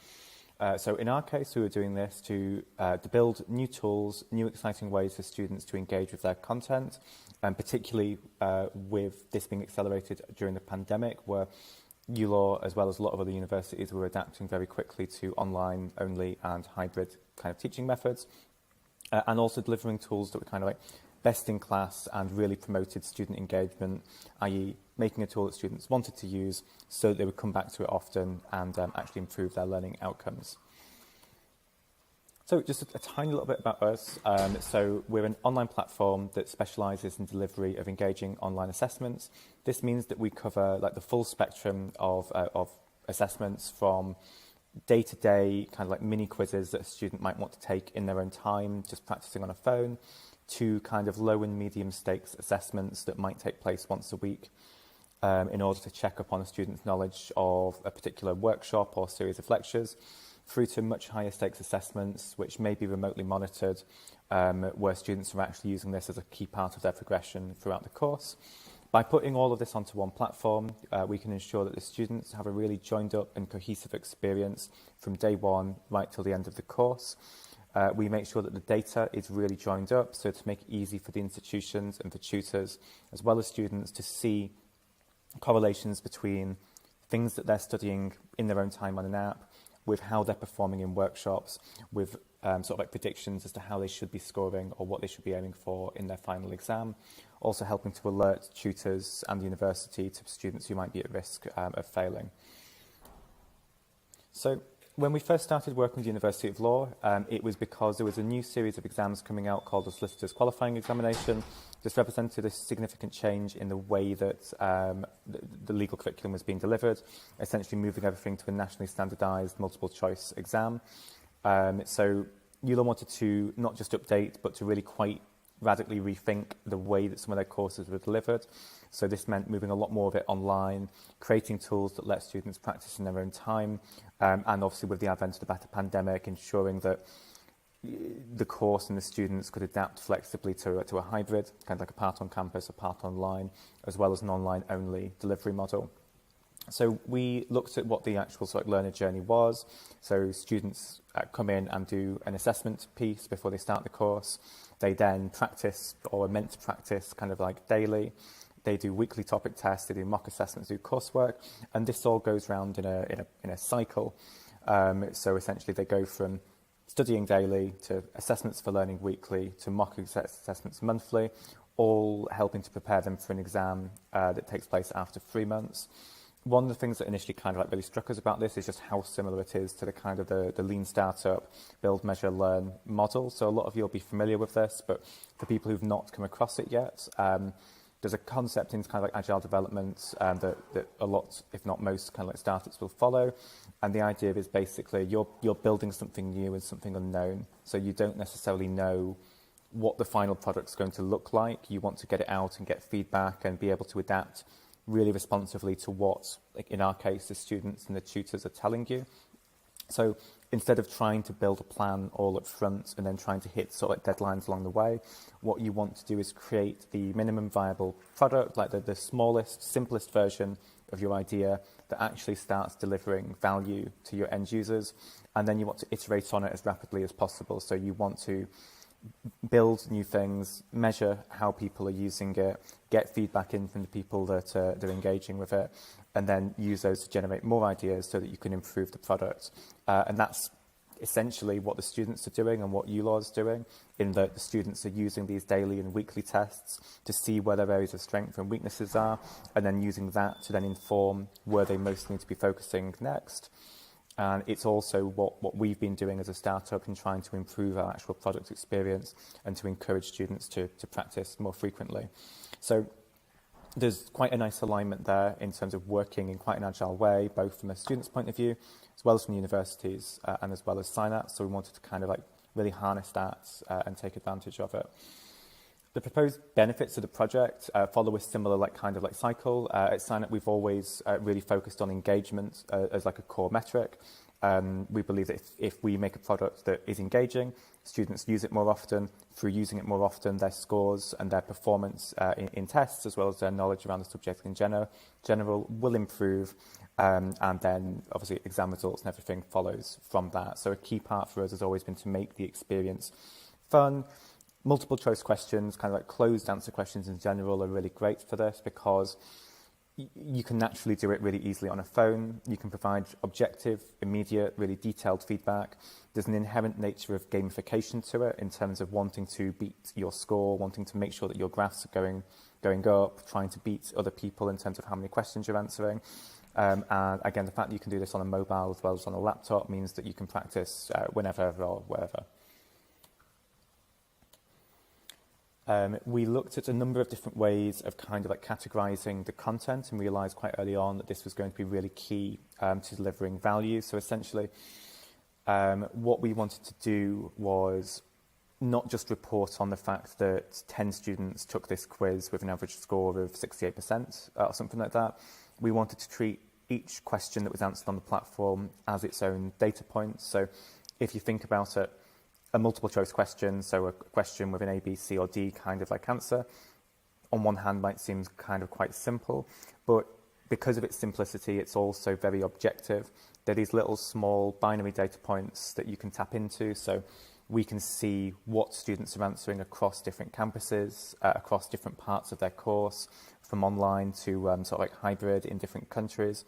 So in our case, we were doing this to build new tools, new exciting ways for students to engage with their content, and particularly with this being accelerated during the pandemic, where ULaw, as well as a lot of other universities, were adapting very quickly to online-only and hybrid kind of teaching methods, and also delivering tools that were best in class and really promoted student engagement, i.e. making a tool that students wanted to use so that they would come back to it often and actually improve their learning outcomes. So just a tiny little bit about us. So we're an online platform that specialises in delivery of engaging online assessments. This means that we cover like the full spectrum of assessments, from day-to-day kind of like mini quizzes that a student might want to take in their own time, just practicing on a phone, to kind of low and medium stakes assessments that might take place once a week in order to check up on a student's knowledge of a particular workshop or series of lectures, through to much higher stakes assessments, which may be remotely monitored, where students are actually using this as a key part of their progression throughout the course. By putting all of this onto one platform, we can ensure that the students have a really joined up and cohesive experience from day one right till the end of the course. We make sure that the data is really joined up, so to make it easy for the institutions and for tutors, as well as students, to see correlations between things that they're studying in their own time on an app, with how they're performing in workshops, with sort of like predictions as to how they should be scoring or what they should be aiming for in their final exam. Also helping to alert tutors and the university to students who might be at risk of failing. So when we first started working with the University of Law, it was because there was a new series of exams coming out called the Solicitor's Qualifying Examination. This represented a significant change in the way that the legal curriculum was being delivered, essentially moving everything to a nationally standardised multiple choice exam. So ULAW wanted to not just update, but to really quite radically rethink the way that some of their courses were delivered. So this meant moving a lot more of it online, creating tools that let students practice in their own time, and obviously with the advent of the pandemic, ensuring that the course and the students could adapt flexibly to a hybrid, kind of like a part on campus, a part online, as well as an online only delivery model. So we looked at what the actual sort of learner journey was. So students come in and do an assessment piece before they start the course. They then practice, or are meant to practice, kind of like daily. They do weekly topic tests, they do mock assessments, do coursework, and this all goes round in a cycle. So essentially they go from studying daily to assessments for learning weekly to mock assessments monthly, all helping to prepare them for an exam that takes place after 3 months. One of the things that initially kind of like really struck us about this is just how similar it is to the kind of the lean startup build, measure, learn model. So a lot of you will be familiar with this, but for people who've not come across it yet, there's a concept in kind of like agile development that a lot, if not most, kind of like startups will follow. And the idea is basically you're building something new and something unknown. So you don't necessarily know what the final product's going to look like. You want to get it out and get feedback and be able to adapt really responsively to what, like in our case, the students and the tutors are telling you. So instead of trying to build a plan all up front and then trying to hit sort of like deadlines along the way, what you want to do is create the minimum viable product, like the smallest, simplest version of your idea that actually starts delivering value to your end users. And then you want to iterate on it as rapidly as possible. So you want to build new things, measure how people are using it, get feedback in from the people that are engaging with it, and then use those to generate more ideas so that you can improve the product. And that's essentially what the students are doing and what ULAW is doing, in that the students are using these daily and weekly tests to see where their areas of strength and weaknesses are, and then using that to then inform where they most need to be focusing next. And it's also what we've been doing as a startup in trying to improve our actual product experience and to encourage students to practice more frequently. So there's quite a nice alignment there in terms of working in quite an agile way, both from a student's point of view, as well as from the universities and as well as Synap. So we wanted to kind of like really harness that and take advantage of it. The proposed benefits of the project follow a similar kind of cycle. At Synap, we've always really focused on engagement as like a core metric. We believe that if we make a product that is engaging, students use it more often. Through using it more often, their scores and their performance in tests, as well as their knowledge around the subject in general, will improve. And then obviously exam results and everything follows from that. So a key part for us has always been to make the experience fun. Multiple choice questions, kind of like closed answer questions in general, are really great for this because you can naturally do it really easily on a phone. You can provide objective, immediate, really detailed feedback. There's an inherent nature of gamification to it in terms of wanting to beat your score, wanting to make sure that your graphs are going up, trying to beat other people in terms of how many questions you're answering. And again, the fact that you can do this on a mobile as well as on a laptop means that you can practice whenever or wherever. We looked at a number of different ways of kind of like categorizing the content and realized quite early on that this was going to be really key to delivering value. So essentially, what we wanted to do was not just report on the fact that 10 students took this quiz with an average score of 68% or something like that. We wanted to treat each question that was answered on the platform as its own data point. So if you think about it, a multiple choice question, so a question with an A, B, C or D kind of like answer, on one hand might seem kind of quite simple, but because of its simplicity, it's also very objective. There are these little small binary data points that you can tap into. So we can see what students are answering across different campuses, across different parts of their course, from online to sort of like hybrid in different countries,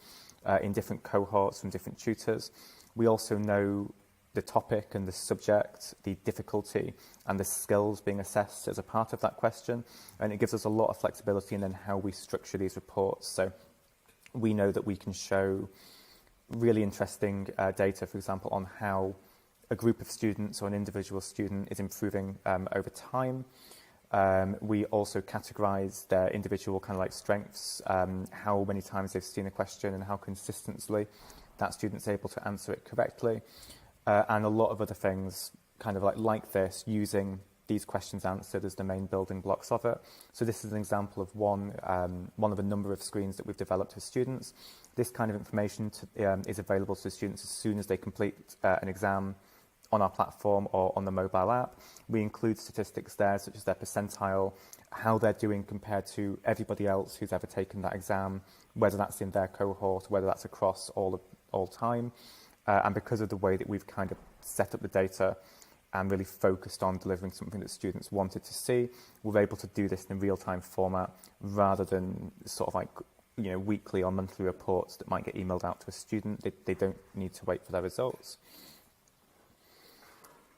in different cohorts from different tutors. We also know the topic and the subject, the difficulty and the skills being assessed as a part of that question. And it gives us a lot of flexibility in then how we structure these reports. So we know that we can show really interesting data, for example, on how a group of students or an individual student is improving over time. We also categorize their individual kind of like strengths, how many times they've seen a question and how consistently that student's able to answer it correctly. And a lot of other things kind of like this, using these questions answered as the main building blocks of it. So this is an example of one of a number of screens that we've developed for students. This kind of information is available to the students as soon as they complete an exam on our platform or on the mobile app. We include statistics there, such as their percentile, how they're doing compared to everybody else who's ever taken that exam, whether that's in their cohort, whether that's across all time. And because of the way that we've kind of set up the data and really focused on delivering something that students wanted to see, we're able to do this in a real-time format rather than sort of like, you know, weekly or monthly reports that might get emailed out to a student. They don't need to wait for their results.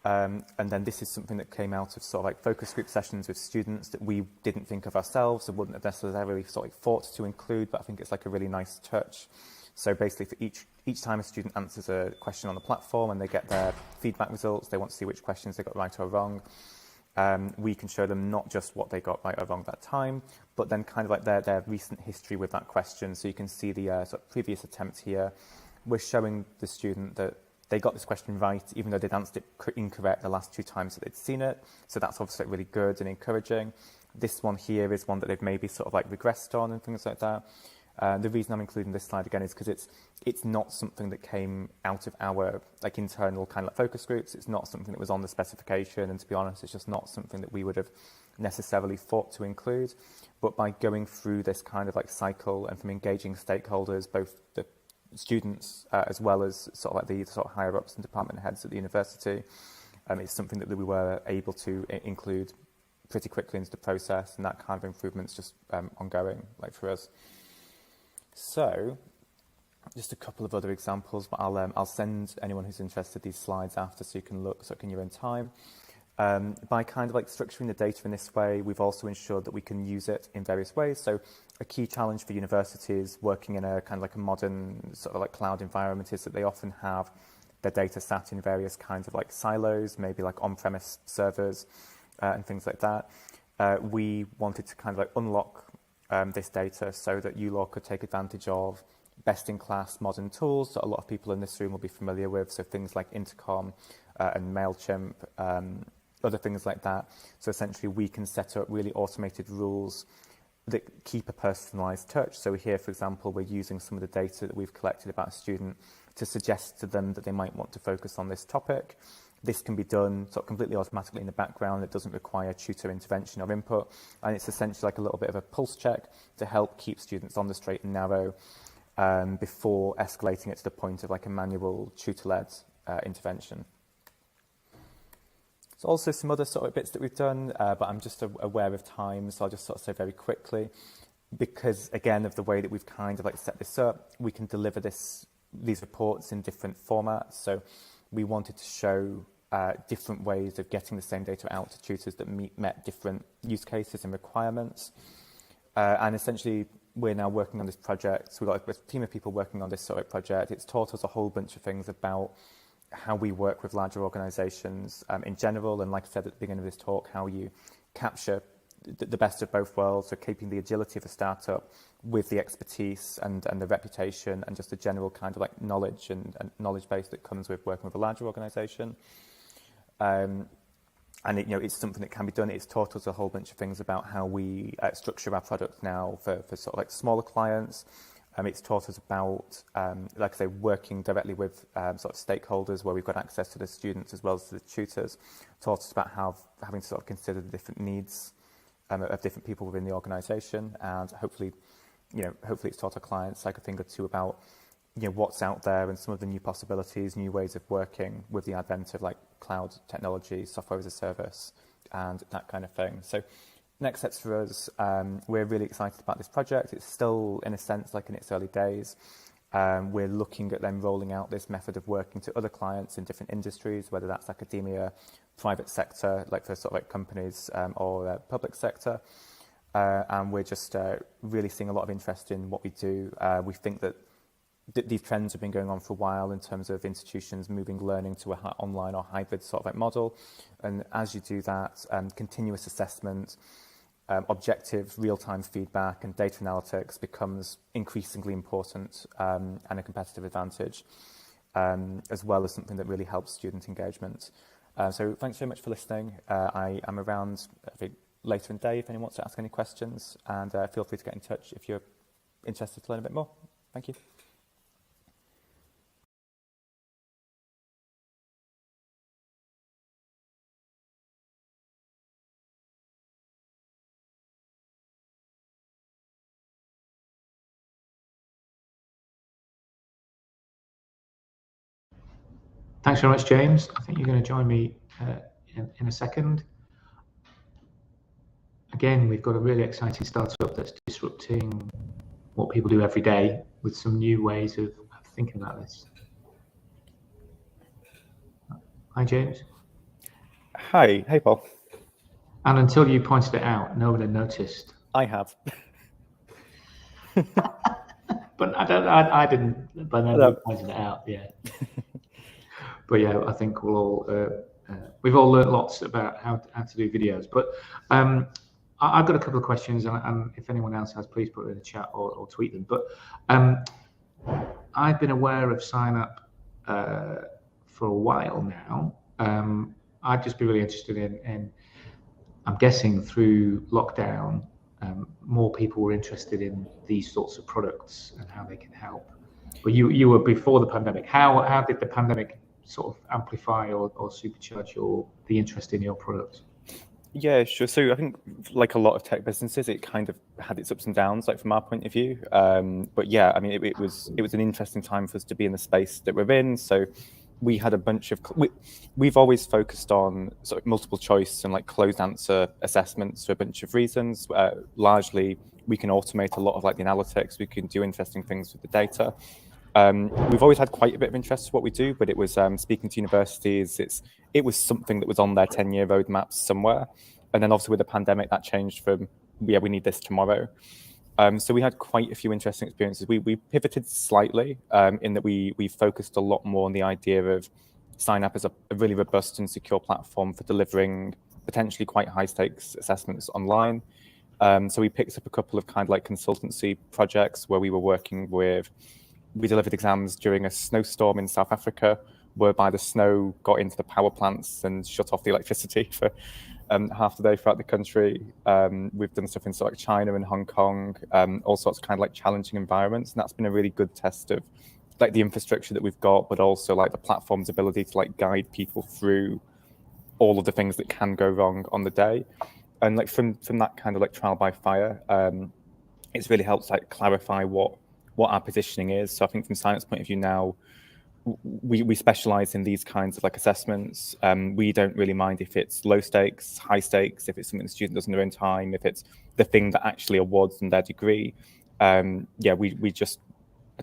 And then this is something that came out of sort of like focus group sessions with students that we didn't think of ourselves and wouldn't have necessarily sort of thought to include, but I think it's like a really nice touch. So basically for each time a student answers a question on the platform and they get their feedback results, they want to see which questions they got right or wrong. We can show them not just what they got right or wrong that time, but then kind of like their recent history with that question. So you can see the sort of previous attempt here. We're showing the student that they got this question right, even though they'd answered it incorrect the last 2 times that they'd seen it. So that's obviously really good and encouraging. This one here is one that they've maybe sort of like regressed on and things like that. The reason I'm including this slide again is because it's not something that came out of our like internal kind of like focus groups. It's not something that was on the specification, and to be honest, it's just not something that we would have necessarily thought to include. But by going through this kind of like cycle and from engaging stakeholders, both the students as well as sort of like the sort of higher ups and department heads at the university, it's something that we were able to include pretty quickly into the process, and that kind of improvement's just ongoing, like for us. So, just a couple of other examples, but I'll send anyone who's interested these slides after so you can look in your own time. By kind of like structuring the data in this way, we've also ensured that we can use it in various ways. So a key challenge for universities working in a kind of like a modern sort of like cloud environment is that they often have their data sat in various kinds of like silos, maybe like on-premise servers and things like that. We wanted to kind of like unlock this data so that ULaw could take advantage of best-in-class modern tools that a lot of people in this room will be familiar with, so things like Intercom and MailChimp, other things like that. So essentially we can set up really automated rules that keep a personalized touch. So here, for example, we're using some of the data that we've collected about a student to suggest to them that they might want to focus on this topic. This can be done sort of completely automatically in the background. It doesn't require tutor intervention or input. And it's essentially like a little bit of a pulse check to help keep students on the straight and narrow before escalating it to the point of like a manual tutor-led intervention. There's also some other sort of bits that we've done, but I'm just aware of time, so I'll just sort of say very quickly. Because, again, of the way that we've kind of like set this up, we can deliver these reports in different formats. So we wanted to show different ways of getting the same data out to tutors that met different use cases and requirements. And essentially, we're now working on this project. So we've got a team of people working on this sort of project. It's taught us a whole bunch of things about how we work with larger organizations in general. And like I said at the beginning of this talk, how you capture the best of both worlds, so keeping the agility of a startup with the expertise and the reputation and just the general kind of like knowledge and knowledge base that comes with working with a larger organisation. And it's something that can be done. It's taught us a whole bunch of things about how we structure our product now for sort of like smaller clients. It's taught us about, like I say, working directly with sort of stakeholders where we've got access to the students as well as to the tutors. Taught us about having to sort of consider the different needs of different people within the organisation, and hopefully it's taught our clients like a thing or two about what's out there and some of the new possibilities, new ways of working with the advent of like cloud technology, software as a service, and that kind of thing. So next steps for us, we're really excited about this project. It's still, in a sense, like in its early days. We're looking at then rolling out this method of working to other clients in different industries, whether that's academia, private sector, like for sort of like companies, or public sector. And we're just really seeing a lot of interest in what we do. We think that these trends have been going on for a while in terms of institutions moving learning to an online or hybrid sort of like model. And as you do that, continuous assessment, objective real-time feedback and data analytics becomes increasingly important and a competitive advantage, as well as something that really helps student engagement. So thanks very much for listening. I am around later in the day if anyone wants to ask any questions, and feel free to get in touch if you're interested to learn a bit more. Thank you. Thanks very much, James. I think you're going to join me in a second. Again, we've got a really exciting startup that's disrupting what people do every day with some new ways of thinking about this. Hi, James. Hi, hey, Paul. And until you pointed it out, no one had noticed. I have. But I didn't. But then you pointed it out, yeah. But yeah, I think we've all learned lots about how to do videos. But I've got a couple of questions, and if anyone else has, please put it in the chat or tweet them. But I've been aware of Synap for a while now. I'd just be really interested in I'm guessing through lockdown, more people were interested in these sorts of products and how they can help. But you were before the pandemic. How did the pandemic sort of amplify or supercharge the interest in your products? Yeah, sure. So I think, like a lot of tech businesses, it kind of had its ups and downs, like from our point of view. But yeah, I mean, it was an interesting time for us to be in the space that we're in. So we had a bunch of we've always focused on sort of multiple choice and like closed answer assessments for a bunch of reasons. Largely, we can automate a lot of like the analytics. We can do interesting things with the data. We've always had quite a bit of interest in what we do, but it was speaking to universities. It was something that was on their 10-year roadmaps somewhere, and then obviously with the pandemic that changed from we need this tomorrow. So we had quite a few interesting experiences. We pivoted slightly in that we focused a lot more on the idea of Synap as a really robust and secure platform for delivering potentially quite high stakes assessments online. So we picked up a couple of kind of like consultancy projects where we were working with. We delivered exams during a snowstorm in South Africa, whereby the snow got into the power plants and shut off the electricity for half the day throughout the country. We've done stuff in sort of like China and Hong Kong, all sorts of kind of like challenging environments, and that's been a really good test of like the infrastructure that we've got, but also like the platform's ability to like guide people through all of the things that can go wrong on the day. And like from that kind of like trial by fire, it's really helped like clarify what our positioning is. So I think from Synap's point of view now, we specialize in these kinds of like assessments. We don't really mind if it's low stakes, high stakes, if it's something the student does in their own time, if it's the thing that actually awards them their degree. We just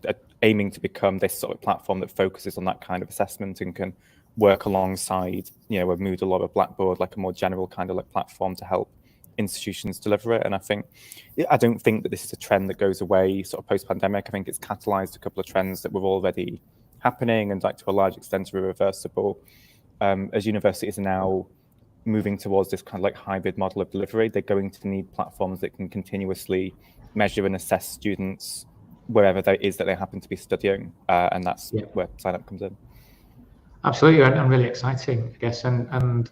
are aiming to become this sort of platform that focuses on that kind of assessment and can work alongside, a Moodle or a Blackboard, like a more general kind of like platform to help institutions deliver it. And I don't think that this is a trend that goes away sort of post-pandemic. I think it's catalyzed a couple of trends that were already happening and like to a large extent are irreversible. As universities are now moving towards this kind of like hybrid model of delivery, they're going to need platforms that can continuously measure and assess students wherever that is that they happen to be studying, and that's where Synap comes in. Absolutely, and really exciting, I guess. And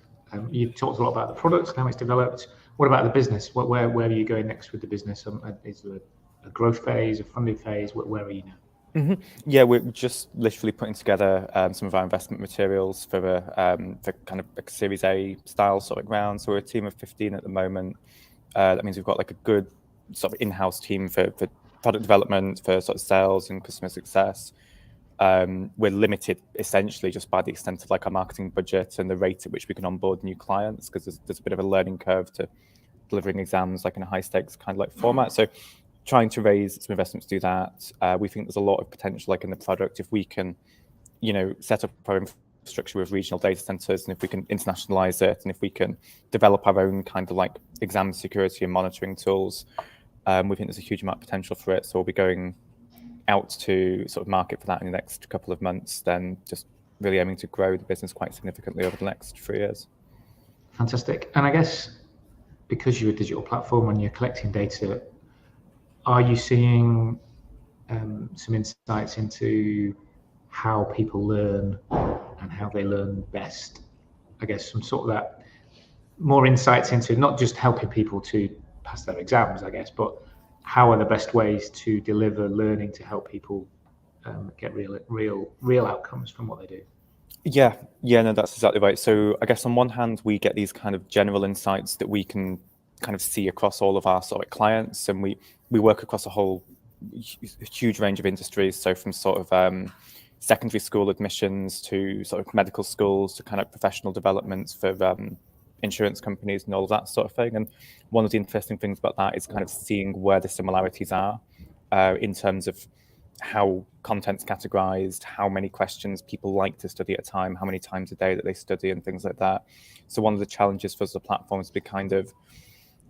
you talked a lot about the product and how it's developed. What about the business? Where are you going next with the business? Is there a growth phase, a funding phase? Where are you now? Yeah, we're just literally putting together some of our investment materials for kind of a Series A style sort of round. So we're a team of 15 at the moment. That means we've got like a good sort of in-house team for product development, for sort of sales and customer success. We're limited essentially just by the extent of like our marketing budget and the rate at which we can onboard new clients, because there's a bit of a learning curve to delivering exams like in a high stakes kind of like format. So trying to raise some investments to do that. We think there's a lot of potential like in the product if we can, set up our infrastructure with regional data centers, and if we can internationalize it, and if we can develop our own kind of like exam security and monitoring tools, we think there's a huge amount of potential for it. So we'll be going out to sort of market for that in the next couple of months, then just really aiming to grow the business quite significantly over the next 3 years. Fantastic. And I guess because you're a digital platform and you're collecting data, are you seeing some insights into how people learn and how they learn best? I guess some sort of that more insights into not just helping people to pass their exams, I guess, but how are the best ways to deliver learning to help people get real outcomes from what they do? Yeah, no, that's exactly right. So I guess on one hand, we get these kind of general insights that we can kind of see across all of our sort of clients, and we work across a whole huge range of industries. So from sort of secondary school admissions to sort of medical schools to kind of professional developments for insurance companies and all of that sort of thing. And one of the interesting things about that is kind of seeing where the similarities are in terms of how content's categorized, how many questions people like to study at a time, how many times a day that they study and things like that. So one of the challenges for us as a platform is to kind of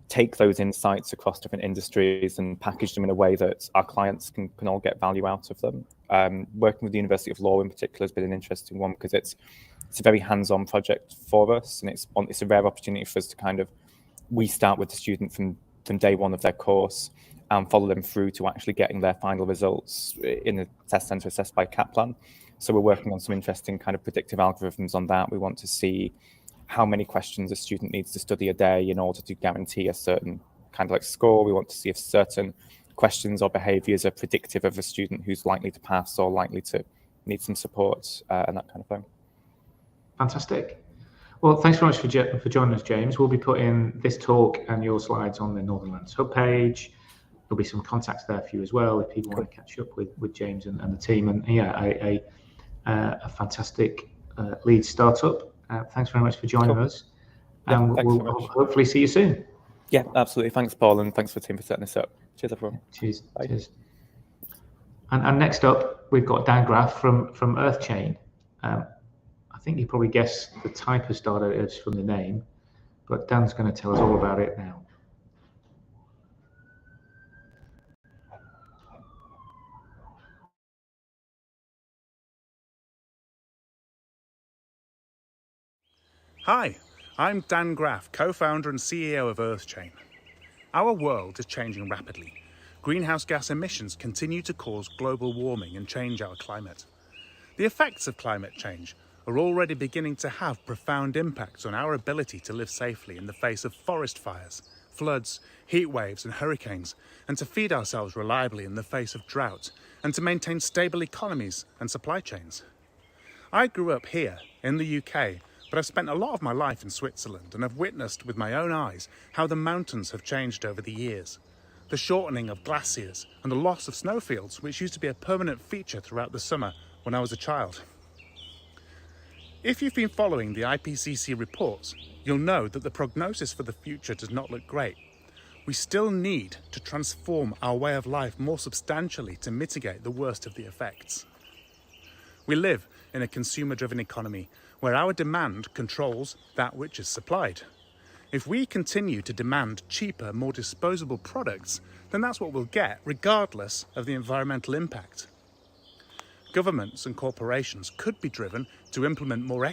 take those insights across different industries and package them in a way that our clients can all get value out of them. Working with the University of Law in particular has been an interesting one because it's a very hands-on project for us, and it's a rare opportunity for us to kind of, we start with the student from day one of their course and follow them through to actually getting their final results in a test center assessed by Kaplan. So we're working on some interesting kind of predictive algorithms on that. We want to see how many questions a student needs to study a day in order to guarantee a certain kind of like score. We want to see if certain questions or behaviors are predictive of a student who's likely to pass or likely to need some support and that kind of thing. Fantastic. Well, thanks very much for joining us, James. We'll be putting this talk and your slides on the Northernlands hub page. There'll be some contacts there for you as well if people want to catch up with James and the team. And yeah, a fantastic lead startup. Thanks very much for joining us. And we'll hopefully see you soon. Yeah, absolutely. Thanks, Paul, and thanks for the team for setting this up. Cheers, everyone. Cheers. Bye. Cheers. And next up, we've got Dan Graf from Earthchain. I think you probably guessed the type of startup it is from the name, but Dan's going to tell us all about it now. Hi, I'm Dan Graf, co-founder and CEO of Earthchain. Our world is changing rapidly. Greenhouse gas emissions continue to cause global warming and change our climate. The effects of climate change are already beginning to have profound impacts on our ability to live safely in the face of forest fires, floods, heat waves and hurricanes, and to feed ourselves reliably in the face of drought, and to maintain stable economies and supply chains. I grew up here in the UK, but I've spent a lot of my life in Switzerland and have witnessed with my own eyes how the mountains have changed over the years. The shortening of glaciers and the loss of snowfields, which used to be a permanent feature throughout the summer when I was a child. If you've been following the IPCC reports, you'll know that the prognosis for the future does not look great. We still need to transform our way of life more substantially to mitigate the worst of the effects. We live in a consumer-driven economy where our demand controls that which is supplied. If we continue to demand cheaper, more disposable products, then that's what we'll get, regardless of the environmental impact. Governments and corporations could be driven to implement more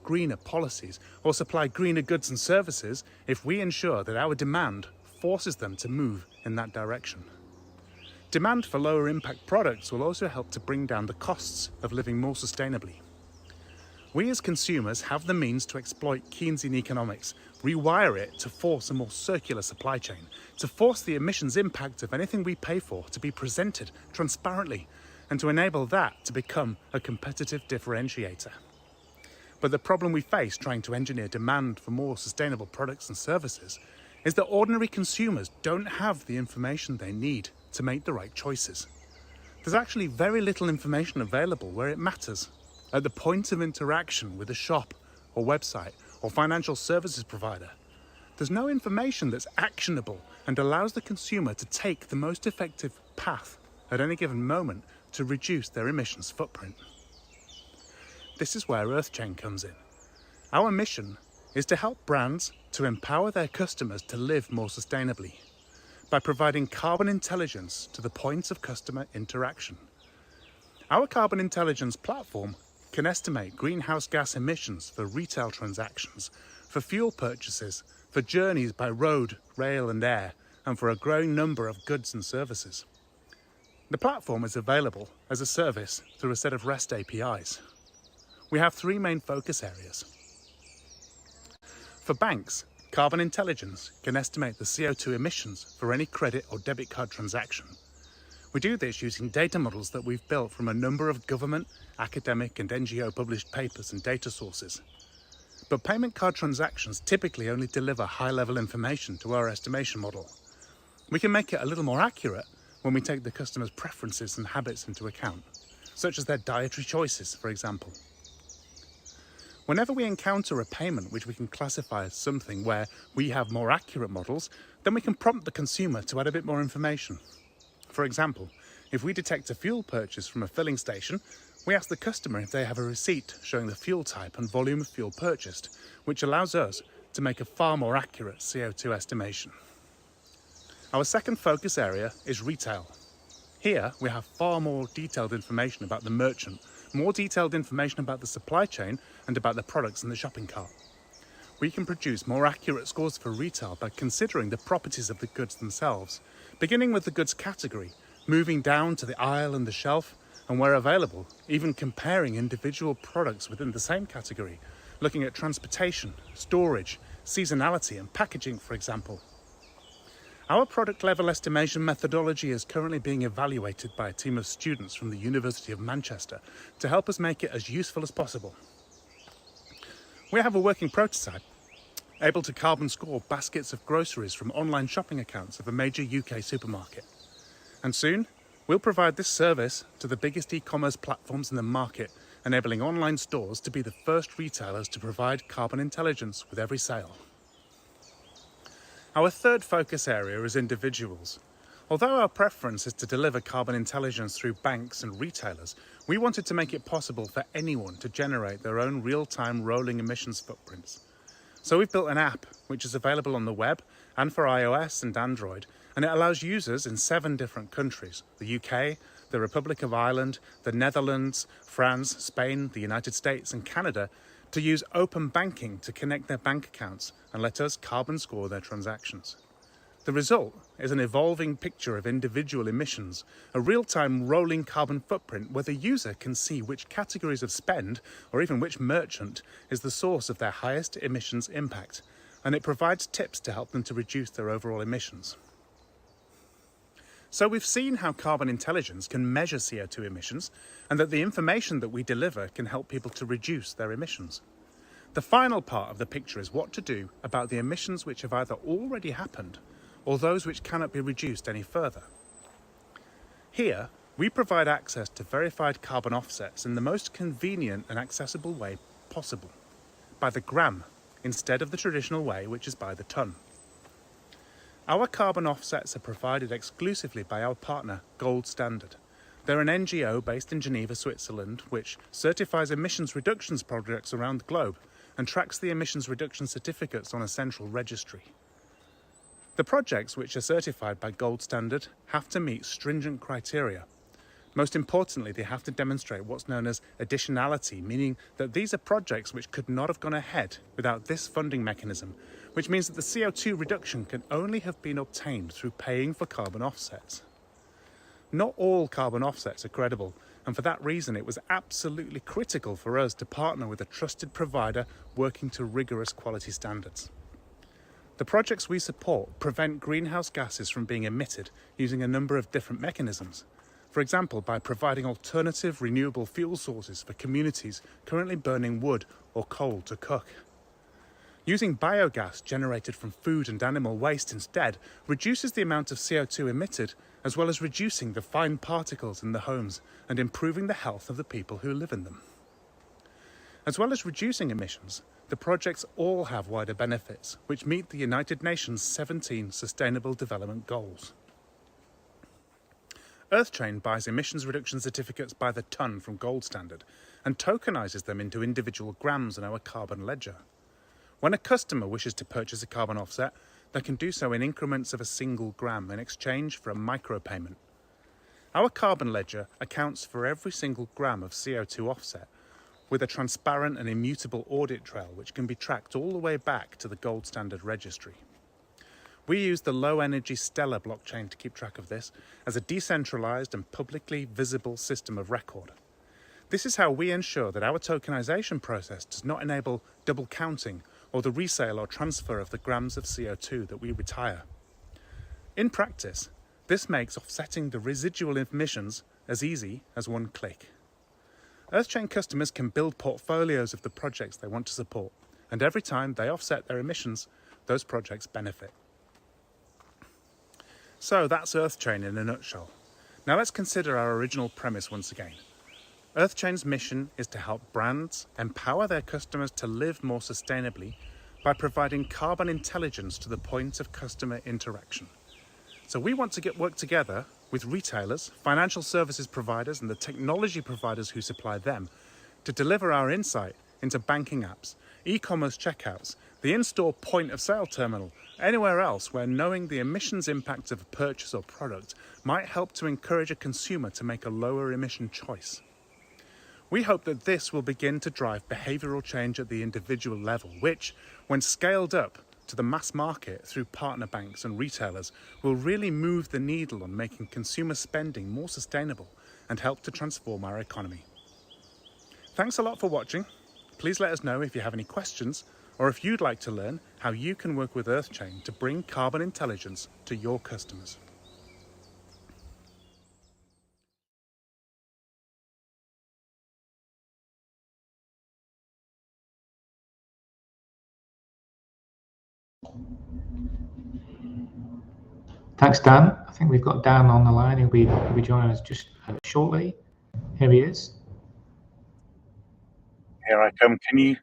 greener policies or supply greener goods and services if we ensure that our demand forces them to move in that direction. Demand for lower impact products will also help to bring down the costs of living more sustainably. We as consumers have the means to exploit Keynesian economics, rewire it to force a more circular supply chain, to force the emissions impact of anything we pay for to be presented transparently, and to enable that to become a competitive differentiator. But the problem we face trying to engineer demand for more sustainable products and services is that ordinary consumers don't have the information they need to make the right choices. There's actually very little information available where it matters. At the point of interaction with a shop or website or financial services provider, there's no information that's actionable and allows the consumer to take the most effective path at any given moment to reduce their emissions footprint. This is where EarthChain comes in. Our mission is to help brands to empower their customers to live more sustainably by providing carbon intelligence to the points of customer interaction. Our carbon intelligence platform can estimate greenhouse gas emissions for retail transactions, for fuel purchases, for journeys by road, rail and air, and for a growing number of goods and services. The platform is available as a service through a set of REST APIs. We have three main focus areas. For banks, carbon intelligence can estimate the CO2 emissions for any credit or debit card transaction. We do this using data models that we've built from a number of government, academic and NGO published papers and data sources. But payment card transactions typically only deliver high-level information to our estimation model. We can make it a little more accurate when we take the customer's preferences and habits into account, such as their dietary choices, for example. Whenever we encounter a payment which we can classify as something where we have more accurate models, then we can prompt the consumer to add a bit more information. For example, if we detect a fuel purchase from a filling station, we ask the customer if they have a receipt showing the fuel type and volume of fuel purchased, which allows us to make a far more accurate CO2 estimation. Our second focus area is retail. Here, we have far more detailed information about the merchant, more detailed information about the supply chain and about the products in the shopping cart. We can produce more accurate scores for retail by considering the properties of the goods themselves, beginning with the goods category, moving down to the aisle and the shelf, and where available, even comparing individual products within the same category, looking at transportation, storage, seasonality and packaging, for example. Our product level estimation methodology is currently being evaluated by a team of students from the University of Manchester to help us make it as useful as possible. We have a working prototype able to carbon score baskets of groceries from online shopping accounts of a major UK supermarket. And soon, we'll provide this service to the biggest e-commerce platforms in the market, enabling online stores to be the first retailers to provide carbon intelligence with every sale. Our third focus area is individuals. Although our preference is to deliver carbon intelligence through banks and retailers, we wanted to make it possible for anyone to generate their own real-time rolling emissions footprints. So we've built an app which is available on the web and for iOS and Android, and it allows users in 7 different countries: the UK, the Republic of Ireland, the Netherlands, France, Spain, the United States and Canada to use open banking to connect their bank accounts and let us carbon score their transactions. The result is an evolving picture of individual emissions, a real-time rolling carbon footprint where the user can see which categories of spend, or even which merchant, is the source of their highest emissions impact, and it provides tips to help them to reduce their overall emissions. So we've seen how carbon intelligence can measure CO2 emissions, and that the information that we deliver can help people to reduce their emissions. The final part of the picture is what to do about the emissions which have either already happened or those which cannot be reduced any further. Here, we provide access to verified carbon offsets in the most convenient and accessible way possible, by the gram, instead of the traditional way, which is by the ton. Our carbon offsets are provided exclusively by our partner, Gold Standard. They're an NGO based in Geneva, Switzerland, which certifies emissions reductions projects around the globe and tracks the emissions reduction certificates on a central registry. The projects which are certified by Gold Standard have to meet stringent criteria. Most importantly, they have to demonstrate what's known as additionality, meaning that these are projects which could not have gone ahead without this funding mechanism, which means that the CO2 reduction can only have been obtained through paying for carbon offsets. Not all carbon offsets are credible, and for that reason it was absolutely critical for us to partner with a trusted provider working to rigorous quality standards. The projects we support prevent greenhouse gases from being emitted using a number of different mechanisms. For example, by providing alternative renewable fuel sources for communities currently burning wood or coal to cook. Using biogas generated from food and animal waste instead reduces the amount of CO2 emitted, as well as reducing the fine particles in the homes and improving the health of the people who live in them. As well as reducing emissions, the projects all have wider benefits, which meet the United Nations 17 Sustainable Development Goals. Earthchain buys emissions reduction certificates by the tonne from Gold Standard and tokenizes them into individual grams in our carbon ledger. When a customer wishes to purchase a carbon offset, they can do so in increments of a single gram in exchange for a micropayment. Our carbon ledger accounts for every single gram of CO2 offset, with a transparent and immutable audit trail which can be tracked all the way back to the Gold Standard registry. We use the low-energy Stellar blockchain to keep track of this as a decentralized and publicly visible system of record. This is how we ensure that our tokenization process does not enable double counting or the resale or transfer of the grams of CO2 that we retire. In practice, this makes offsetting the residual emissions as easy as one click. Earthchain customers can build portfolios of the projects they want to support, and every time they offset their emissions, those projects benefit. So that's Earthchain in a nutshell. Now let's consider our original premise once again. Earthchain's mission is to help brands empower their customers to live more sustainably by providing carbon intelligence to the point of customer interaction. So we want to work together with retailers, financial services providers, and the technology providers who supply them to deliver our insight into banking apps, e-commerce checkouts, the in-store point-of-sale terminal, anywhere else where knowing the emissions impact of a purchase or product might help to encourage a consumer to make a lower emission choice. We hope that this will begin to drive behavioural change at the individual level, which, when scaled up to the mass market through partner banks and retailers, will really move the needle on making consumer spending more sustainable and help to transform our economy. Thanks a lot for watching. Please let us know if you have any questions or if you'd like to learn how you can work with Earthchain to bring carbon intelligence to your customers. Thanks, Dan. I think we've got Dan on the line. He'll be joining us just shortly. Here he is. Here I come. Can you?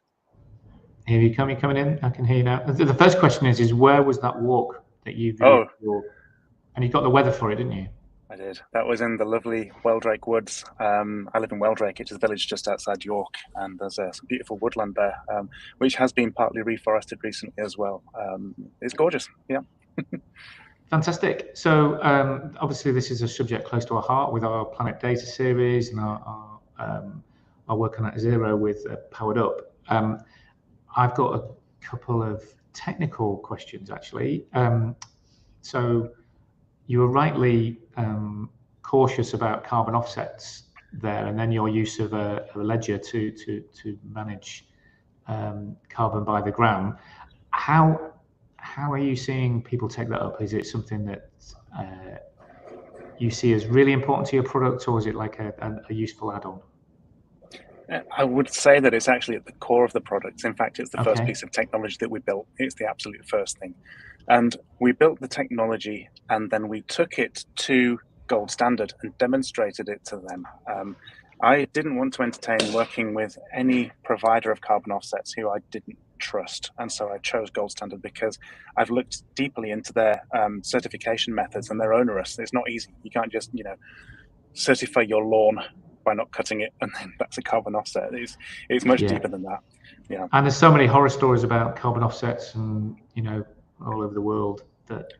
Here you come. You're coming in. I can hear you now. The first question is where was that walk that you did? Oh. And you got the weather for it, didn't you? I did. That was in the lovely Weldrake Woods. I live in Weldrake. It's a village just outside York, and there's some beautiful woodland there, which has been partly reforested recently as well. It's gorgeous. Yeah. Fantastic. So obviously this is a subject close to our heart with our Planet Data series and our work on Net Zero with Powered Up. I've got a couple of technical questions actually. So you were rightly cautious about carbon offsets there, and then your use of a ledger to manage carbon by the gram. How are you seeing people take that up? Is it something that you see as really important to your product, or is it like a useful add-on? I would say that it's actually at the core of the product. In fact, it's the first piece of technology that we built. It's the absolute first thing. And we built the technology and then we took it to Gold Standard and demonstrated it to them. I didn't want to entertain working with any provider of carbon offsets who I didn't trust. And so I chose Gold Standard because I've looked deeply into their certification methods, and they're onerous. It's not easy. You can't just, certify your lawn by not cutting it, and then that's a carbon offset. It's much deeper than that. Yeah. And there's so many horror stories about carbon offsets and all over the world that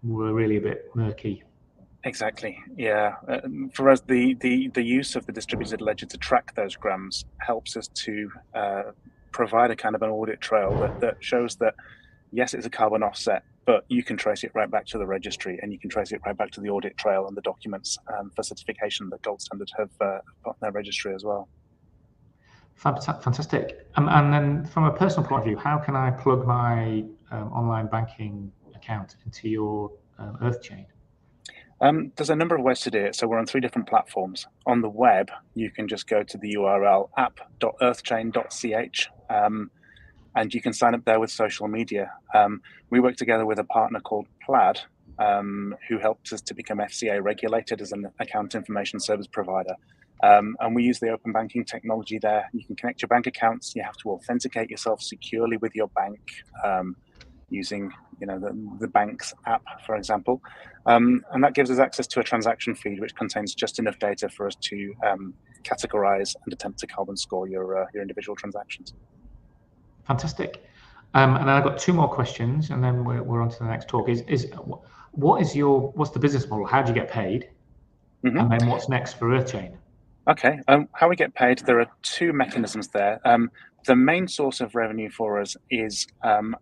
were really a bit murky. Exactly. Yeah. For us, the use of the distributed ledger to track those grams helps us to provide a kind of an audit trail that shows that, yes, it's a carbon offset, but you can trace it right back to the registry, and you can trace it right back to the audit trail and the documents for certification that Gold Standard have put on their registry as well. Fantastic. And then from a personal point of view, how can I plug my online banking account into your Earth chain? There's a number of ways to do it. So we're on 3 different platforms. On the web, you can just go to the URL app.earthchain.ch, and you can sign up there with social media. We work together with a partner called Plaid, who helped us to become FCA regulated as an account information service provider. And we use the open banking technology there. You can connect your bank accounts. You have to authenticate yourself securely with your bank, using the bank's app, for example. And that gives us access to a transaction feed which contains just enough data for us to categorize and attempt to carbon score your individual transactions. Fantastic. And then I've got 2 more questions, and then we're on to the next talk. What's the business model? How do you get paid? Mm-hmm. And then what's next for EarthChain? Okay, how we get paid, there are 2 mechanisms there. The main source of revenue for us is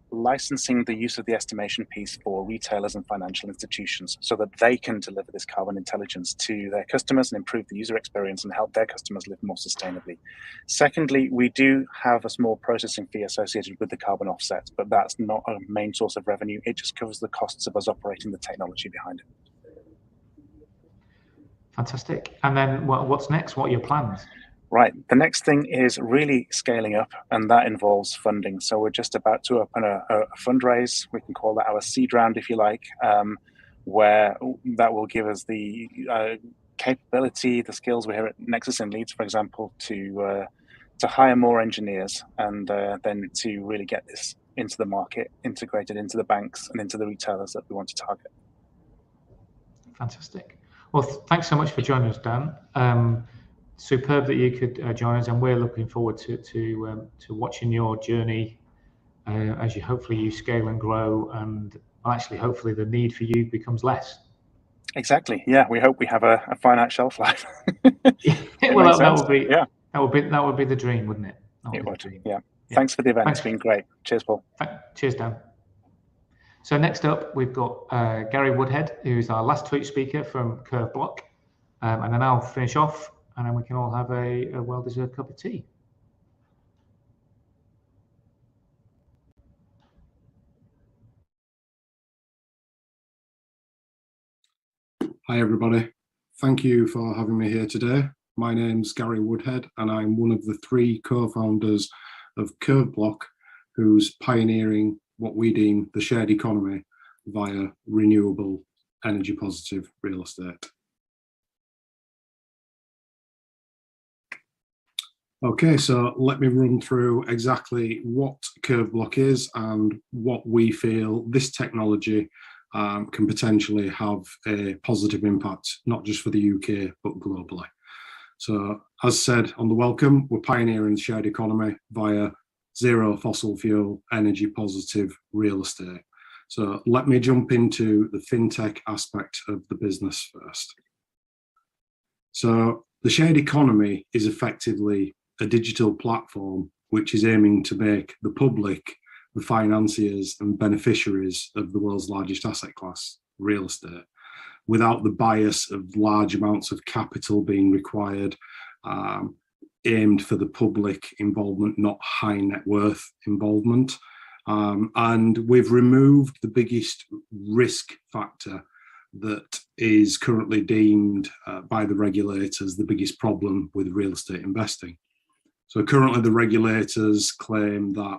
licensing the use of the estimation piece for retailers and financial institutions so that they can deliver this carbon intelligence to their customers and improve the user experience and help their customers live more sustainably. Secondly, we do have a small processing fee associated with the carbon offset, but that's not a main source of revenue. It just covers the costs of us operating the technology behind it. Fantastic. And then what's next? What are your plans? Right. The next thing is really scaling up, and that involves funding. So we're just about to open a fundraise. We can call that our seed round, if you like, where that will give us the capability, the skills we have at Nexus in Leeds, for example, to hire more engineers and then to really get this into the market, integrated into the banks and into the retailers that we want to target. Fantastic. Well, thanks so much for joining us, Dan. Superb that you could join us, and we're looking forward to watching your journey as you hopefully scale and grow, and actually hopefully the need for you becomes less. Exactly. Yeah, we hope we have a finite shelf life. Well, that would be the dream, wouldn't it? It would. Yeah. Thanks for the event. Thanks. It's been great. Cheers, Paul. Cheers, Dan. So next up, we've got Gary Woodhead, who's our last Twitch speaker from Curve Block, and then I'll finish off, and then we can all have a well-deserved cup of tea. Hi, everybody. Thank you for having me here today. My name's Gary Woodhead, and I'm one of the 3 co-founders of Curve Block, who's pioneering what we deem the shared economy via renewable, energy positive real estate. Okay, so let me run through exactly what Curve Block is and what we feel this technology can potentially have a positive impact, not just for the UK, but globally. So as said on the welcome, we're pioneering the shared economy via zero fossil fuel, energy positive real estate. So let me jump into the fintech aspect of the business first. So the shared economy is effectively a digital platform which is aiming to make the public the financiers and beneficiaries of the world's largest asset class, real estate, without the bias of large amounts of capital being required, aimed for the public involvement, not high net worth involvement. And we've removed the biggest risk factor that is currently deemed by the regulators the biggest problem with real estate investing. So currently the regulators claim that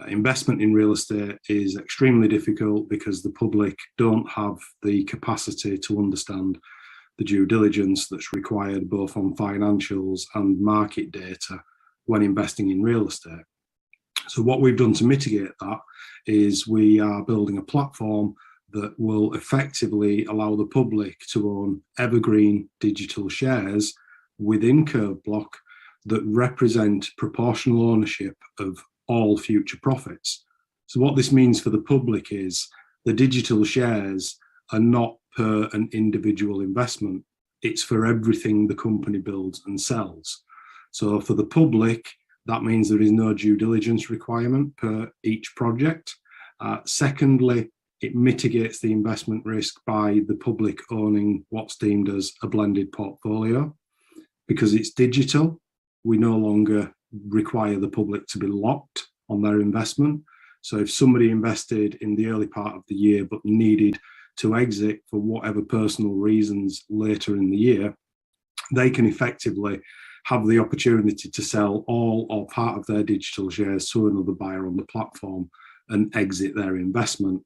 investment in real estate is extremely difficult because the public don't have the capacity to understand the due diligence that's required both on financials and market data when investing in real estate. So what we've done to mitigate that is we are building a platform that will effectively allow the public to own evergreen digital shares within Curve Block that represent proportional ownership of all future profits. So what this means for the public is the digital shares are not per an individual investment. It's for everything the company builds and sells. So for the public, that means there is no due diligence requirement per each project. Secondly, it mitigates the investment risk by the public owning what's deemed as a blended portfolio. Because it's digital, we no longer require the public to be locked on their investment. So if somebody invested in the early part of the year but needed to exit for whatever personal reasons later in the year, they can effectively have the opportunity to sell all or part of their digital shares to another buyer on the platform and exit their investment.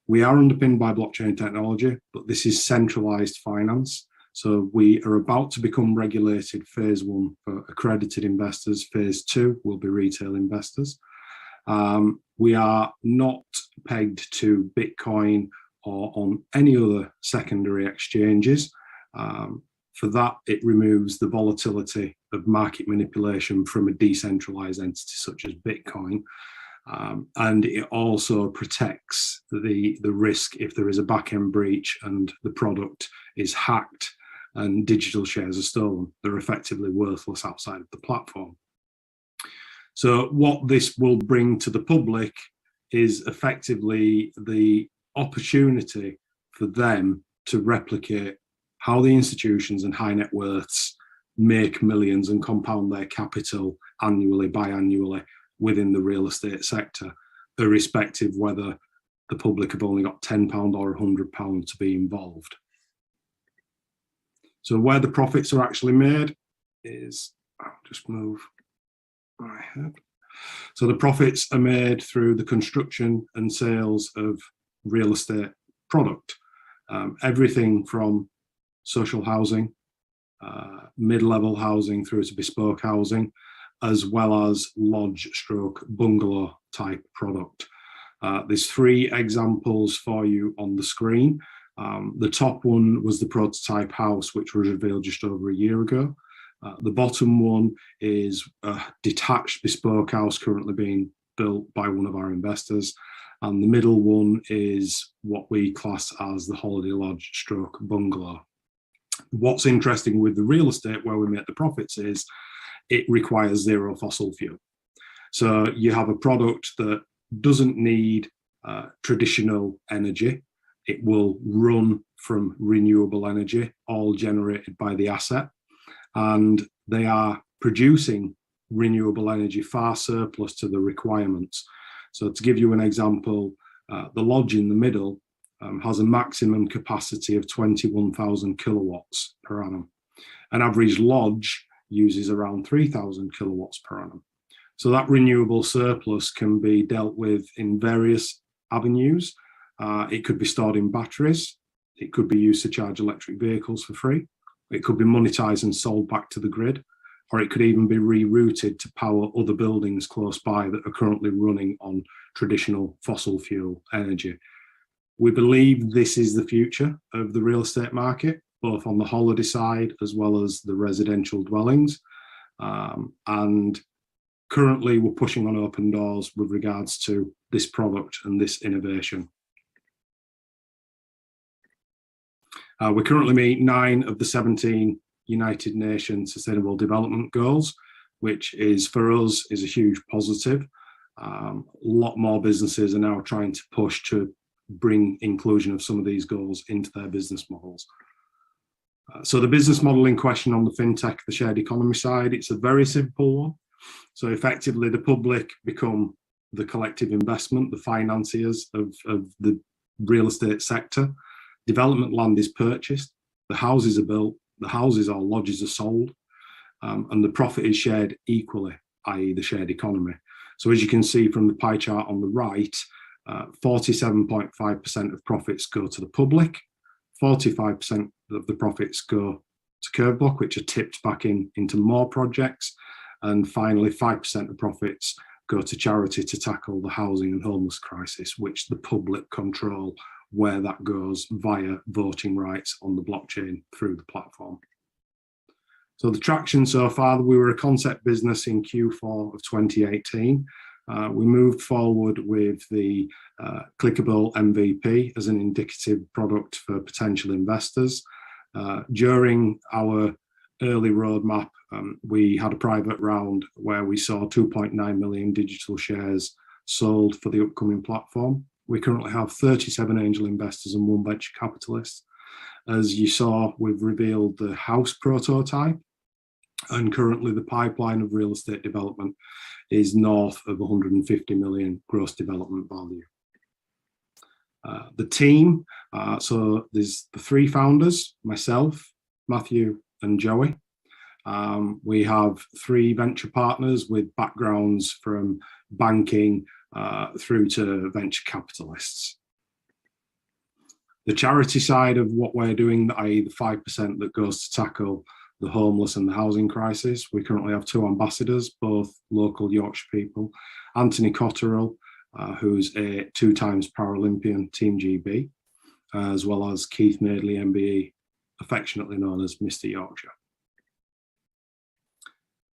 We are underpinned by blockchain technology, but this is centralized finance. So we are about to become regulated phase 1 for accredited investors. Phase 2 will be retail investors. We are not pegged to Bitcoin or on any other secondary exchanges. For that, it removes the volatility of market manipulation from a decentralized entity such as Bitcoin. And it also protects the risk if there is a back-end breach and the product is hacked and digital shares are stolen. They're effectively worthless outside of the platform. So what this will bring to the public is effectively the opportunity for them to replicate how the institutions and high net worths make millions and compound their capital annually, biannually within the real estate sector, irrespective whether the public have only got £10 or £100 to be involved. So where the profits are actually made is, I'll just move my head. So the profits are made through the construction and sales of real estate product. Everything from social housing, mid-level housing through to bespoke housing, as well as lodge stroke bungalow type product. There's 3 examples for you on the screen. The top one was the prototype house, which was revealed just over a year ago. The bottom one is a detached bespoke house currently being built by one of our investors. And the middle one is what we class as the holiday lodge stroke bungalow. What's interesting with the real estate where we make the profits is it requires 0 fossil fuel. So you have a product that doesn't need traditional energy. It will run from renewable energy, all generated by the asset. And they are producing renewable energy far surplus to the requirements. So to give you an example, the lodge in the middle has a maximum capacity of 21,000 kilowatts per annum. An average lodge uses around 3,000 kilowatts per annum. So that renewable surplus can be dealt with in various avenues. It could be stored in batteries. It could be used to charge electric vehicles for free. It could be monetized and sold back to the grid, or it could even be rerouted to power other buildings close by that are currently running on traditional fossil fuel energy. We believe this is the future of the real estate market, both on the holiday side as well as the residential dwellings. And currently we're pushing on open doors with regards to this product and this innovation. We currently meet 9 of the 17 United Nations Sustainable Development Goals, which is for us is a huge positive. A lot more businesses are now trying to push to bring inclusion of some of these goals into their business models. So the business model in question on the fintech, the shared economy side, it's a very simple one. So effectively the public become the collective investment, the financiers of the real estate sector. Development land is purchased, the houses are built, the houses or lodges are sold, and the profit is shared equally, i.e. the shared economy. So as you can see from the pie chart on the right, 47.5% of profits go to the public, 45% of the profits go to Curve Block, which are tipped back into more projects, and finally 5% of profits go to charity to tackle the housing and homeless crisis, which the public control where that goes via voting rights on the blockchain through the platform. So the traction so far, we were a concept business in Q4 of 2018. We moved forward with the clickable MVP as an indicative product for potential investors. During our early roadmap, we had a private round where we saw 2.9 million digital shares sold for the upcoming platform. We currently have 37 angel investors and 1 venture capitalist. As you saw, we've revealed the house prototype, and currently the pipeline of real estate development is north of 150 million gross development value. The team, so there's the 3 founders, myself, Matthew and Joey. We have 3 venture partners with backgrounds from banking through to venture capitalists. The charity side of what we're doing, i.e. the 5% that goes to tackle the homeless and the housing crisis, we currently have 2 ambassadors, both local Yorkshire people. Anthony Cotterill, who's a 2 times Paralympian, Team GB, as well as Keith Madeley, MBE, affectionately known as Mr. Yorkshire.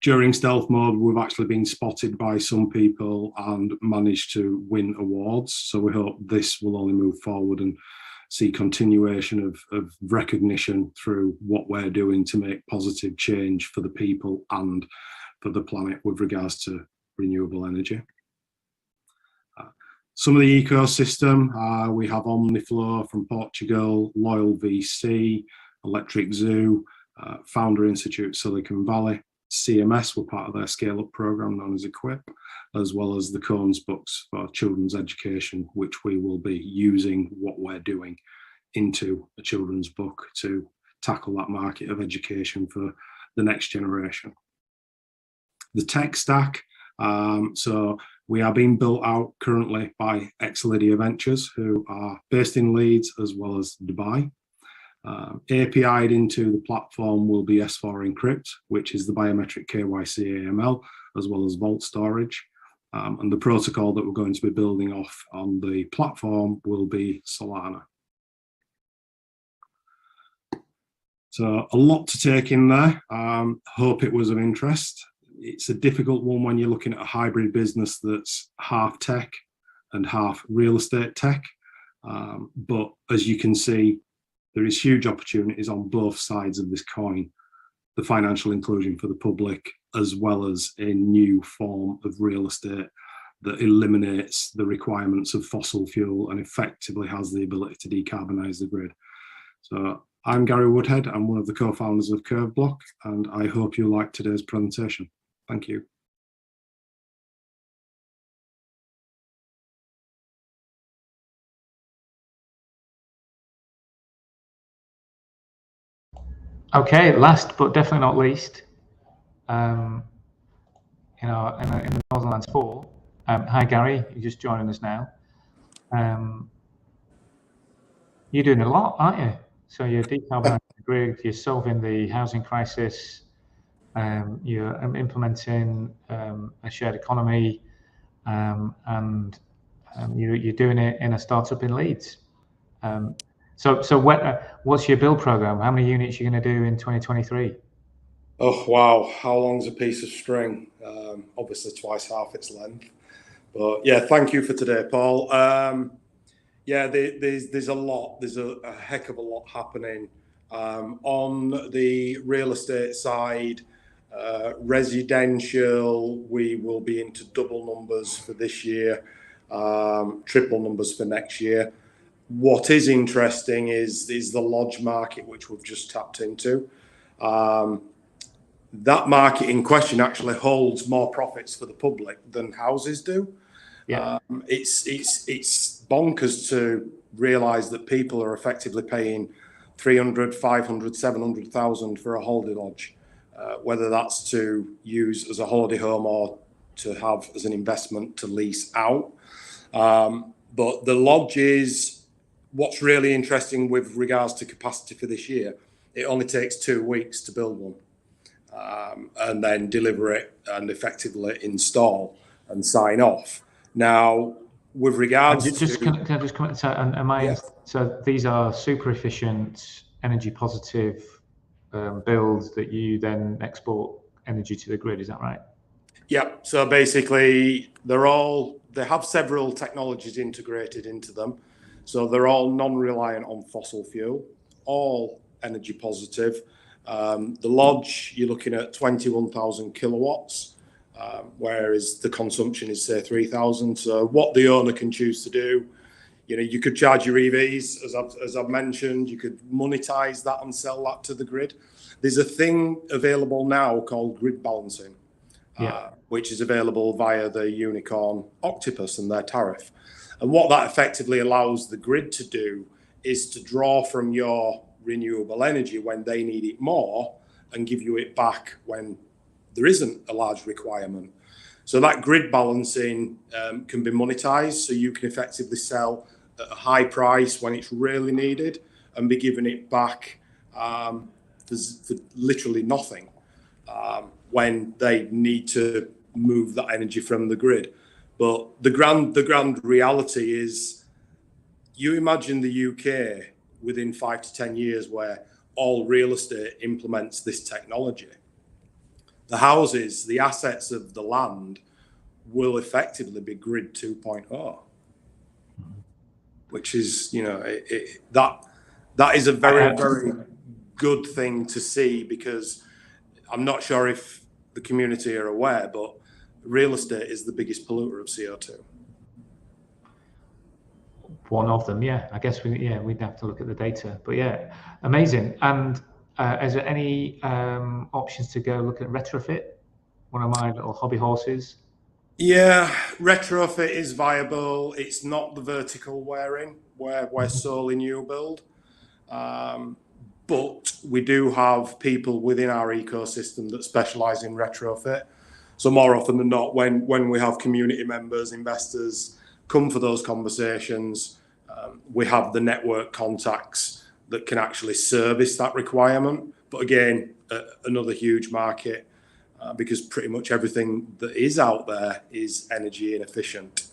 During stealth mode, we've actually been spotted by some people and managed to win awards. So we hope this will only move forward and see continuation of recognition through what we're doing to make positive change for the people and for the planet with regards to renewable energy. Some of the ecosystem, we have Omniflow from Portugal, Loyal VC, Electric Zoo, Founder Institute Silicon Valley, CMS were part of their scale-up program known as Equip, as well as the Cones books for children's education, which we will be using what we're doing into a children's book to tackle that market of education for the next generation. The tech stack, so we are being built out currently by Exelidia Ventures, who are based in Leeds as well as Dubai. API'd into the platform will be S4 Encrypt, which is the biometric KYC AML, as well as Vault storage. And the protocol that we're going to be building off on the platform will be Solana. So a lot to take in there. Hope it was of interest. It's a difficult one when you're looking at a hybrid business that's half tech and half real estate tech. But as you can see, there is huge opportunities on both sides of this coin, the financial inclusion for the public, as well as a new form of real estate that eliminates the requirements of fossil fuel and effectively has the ability to decarbonise the grid. So I'm Gary Woodhead, I'm one of the co-founders of Curveblock, and I hope you liked today's presentation. Thank you. Okay, last but definitely not least, in the Northernlands 4. Hi Gary, you're just joining us now. You're doing a lot, aren't you? So you're decarbonising the grid, you're solving the housing crisis, you're implementing a shared economy, and you're doing it in a startup in Leeds. So what's your build program? How many units are you going to do in 2023? Oh, wow. How long's a piece of string? Obviously twice half its length. But yeah, thank you for today, Paul. Yeah, there's a lot. There's a heck of a lot happening. On the real estate side, residential, we will be into double numbers for this year, triple numbers for next year. What is interesting is the lodge market, which we've just tapped into. That market in question actually holds more profits for the public than houses do. Yeah. It's bonkers to realise that people are effectively paying 300, 500, 700,000 for a holiday lodge, whether that's to use as a holiday home or to have as an investment to lease out. But the lodges, what's really interesting with regards to capacity for this year, it only takes 2 weeks to build one, and then deliver it and effectively install and sign off. Now, with regards to... Can I just comment? So these are super efficient, energy positive builds that you then export energy to the grid, is that right? Yeah, so basically they have several technologies integrated into them. So they're all non-reliant on fossil fuel, all energy positive. The lodge, you're looking at 21,000 kilowatts, whereas the consumption is, say, 3,000. So what the owner can choose to do, you could charge your EVs, as I've mentioned, you could monetize that and sell that to the grid. There's a thing available now called grid balancing, which is available via the Unicorn Octopus and their tariff. And what that effectively allows the grid to do is to draw from your renewable energy when they need it more and give you it back when there isn't a large requirement. So that grid balancing can be monetized, so you can effectively sell at a high price when it's really needed and be given it back for literally nothing when they need to move that energy from the grid. But the grand reality is, you imagine the UK within 5 to 10 years where all real estate implements this technology. The houses, the assets of the land will effectively be grid 2.0, which is, that is a very, very good thing to see, because I'm not sure if the community are aware, but real estate is the biggest polluter of CO2. One of them, yeah. I guess we'd have to look at the data, but yeah, amazing. And is there any options to go look at retrofit? One of my little hobby horses. Yeah, retrofit is viable. It's not the vertical wearing where we're solely new build. But we do have people within our ecosystem that specialize in retrofit. So more often than not, when we have community members, investors come for those conversations, we have the network contacts that can actually service that requirement. But again, another huge market, because pretty much everything that is out there is energy inefficient.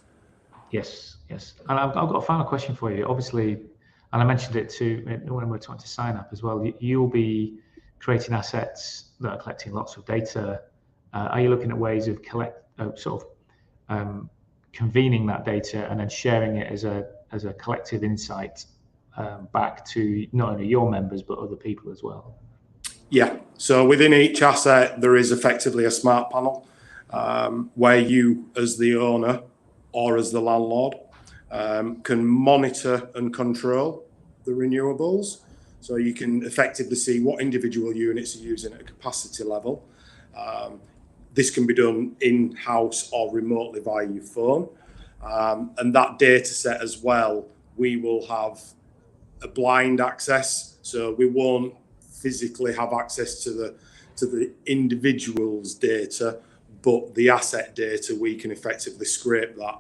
Yes. And I've got a final question for you. Obviously, and I mentioned it too when we're talking to Synap as well, you'll be creating assets that are collecting lots of data. Are you looking at ways of convening that data and then sharing it as a collective insight back to not only your members but other people as well? Yeah, so within each asset there is effectively a smart panel where you, as the owner or as the landlord, can monitor and control the renewables. So you can effectively see what individual units are using at a capacity level. This can be done in-house or remotely via your phone. And that data set as well, we will have a blind access. So we won't physically have access to the individual's data, but the asset data, we can effectively scrape that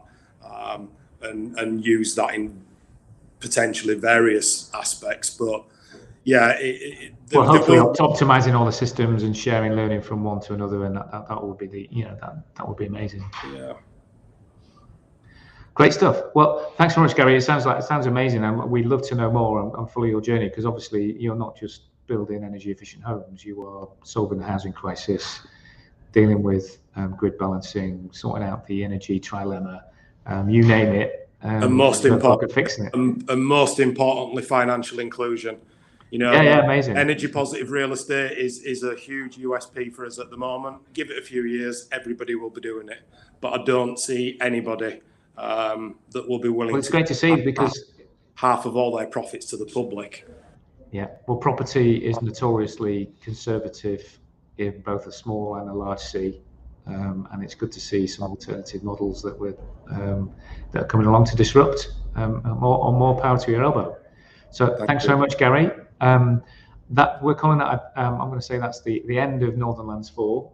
and use that in potentially various aspects. But yeah, hopefully optimizing all the systems and sharing learning from one to another, and that would be that would be amazing. Yeah. Great stuff. Well, thanks very much, Gary. It sounds amazing, and we'd love to know more and follow your journey, because obviously you're not just building energy efficient homes, you are solving the housing crisis, dealing with grid balancing, sorting out the energy trilemma, you name it. And most fixing it. And most importantly, financial inclusion. Amazing. Energy positive real estate is a huge USP for us at the moment. Give it a few years, everybody will be doing it. But I don't see anybody that will be willing. Well, it's great to see, because half of all their profits to the public. Yeah, well, property is notoriously conservative in both a small and a large C, and it's good to see some alternative models that are coming along to disrupt. More power to your elbow. So thanks very much, Gary. That we're calling that. I'm going to say that's the end of Northernlands 4.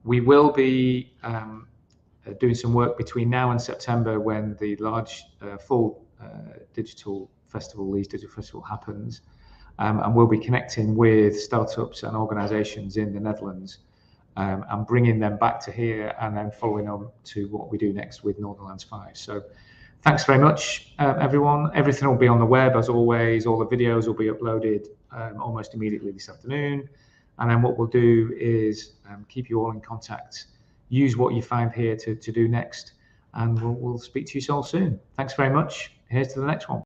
We will be doing some work between now and September, when the large full digital festival, Leeds Digital Festival, happens, and we'll be connecting with startups and organisations in the Netherlands and bringing them back to here, and then following on to what we do next with Northernlands 5. So thanks very much, everyone. Everything will be on the web as always. All the videos will be uploaded almost immediately this afternoon. And then what we'll do is keep you all in contact. Use what you find here to do next. And we'll speak to you all soon. Thanks very much. Here's to the next one.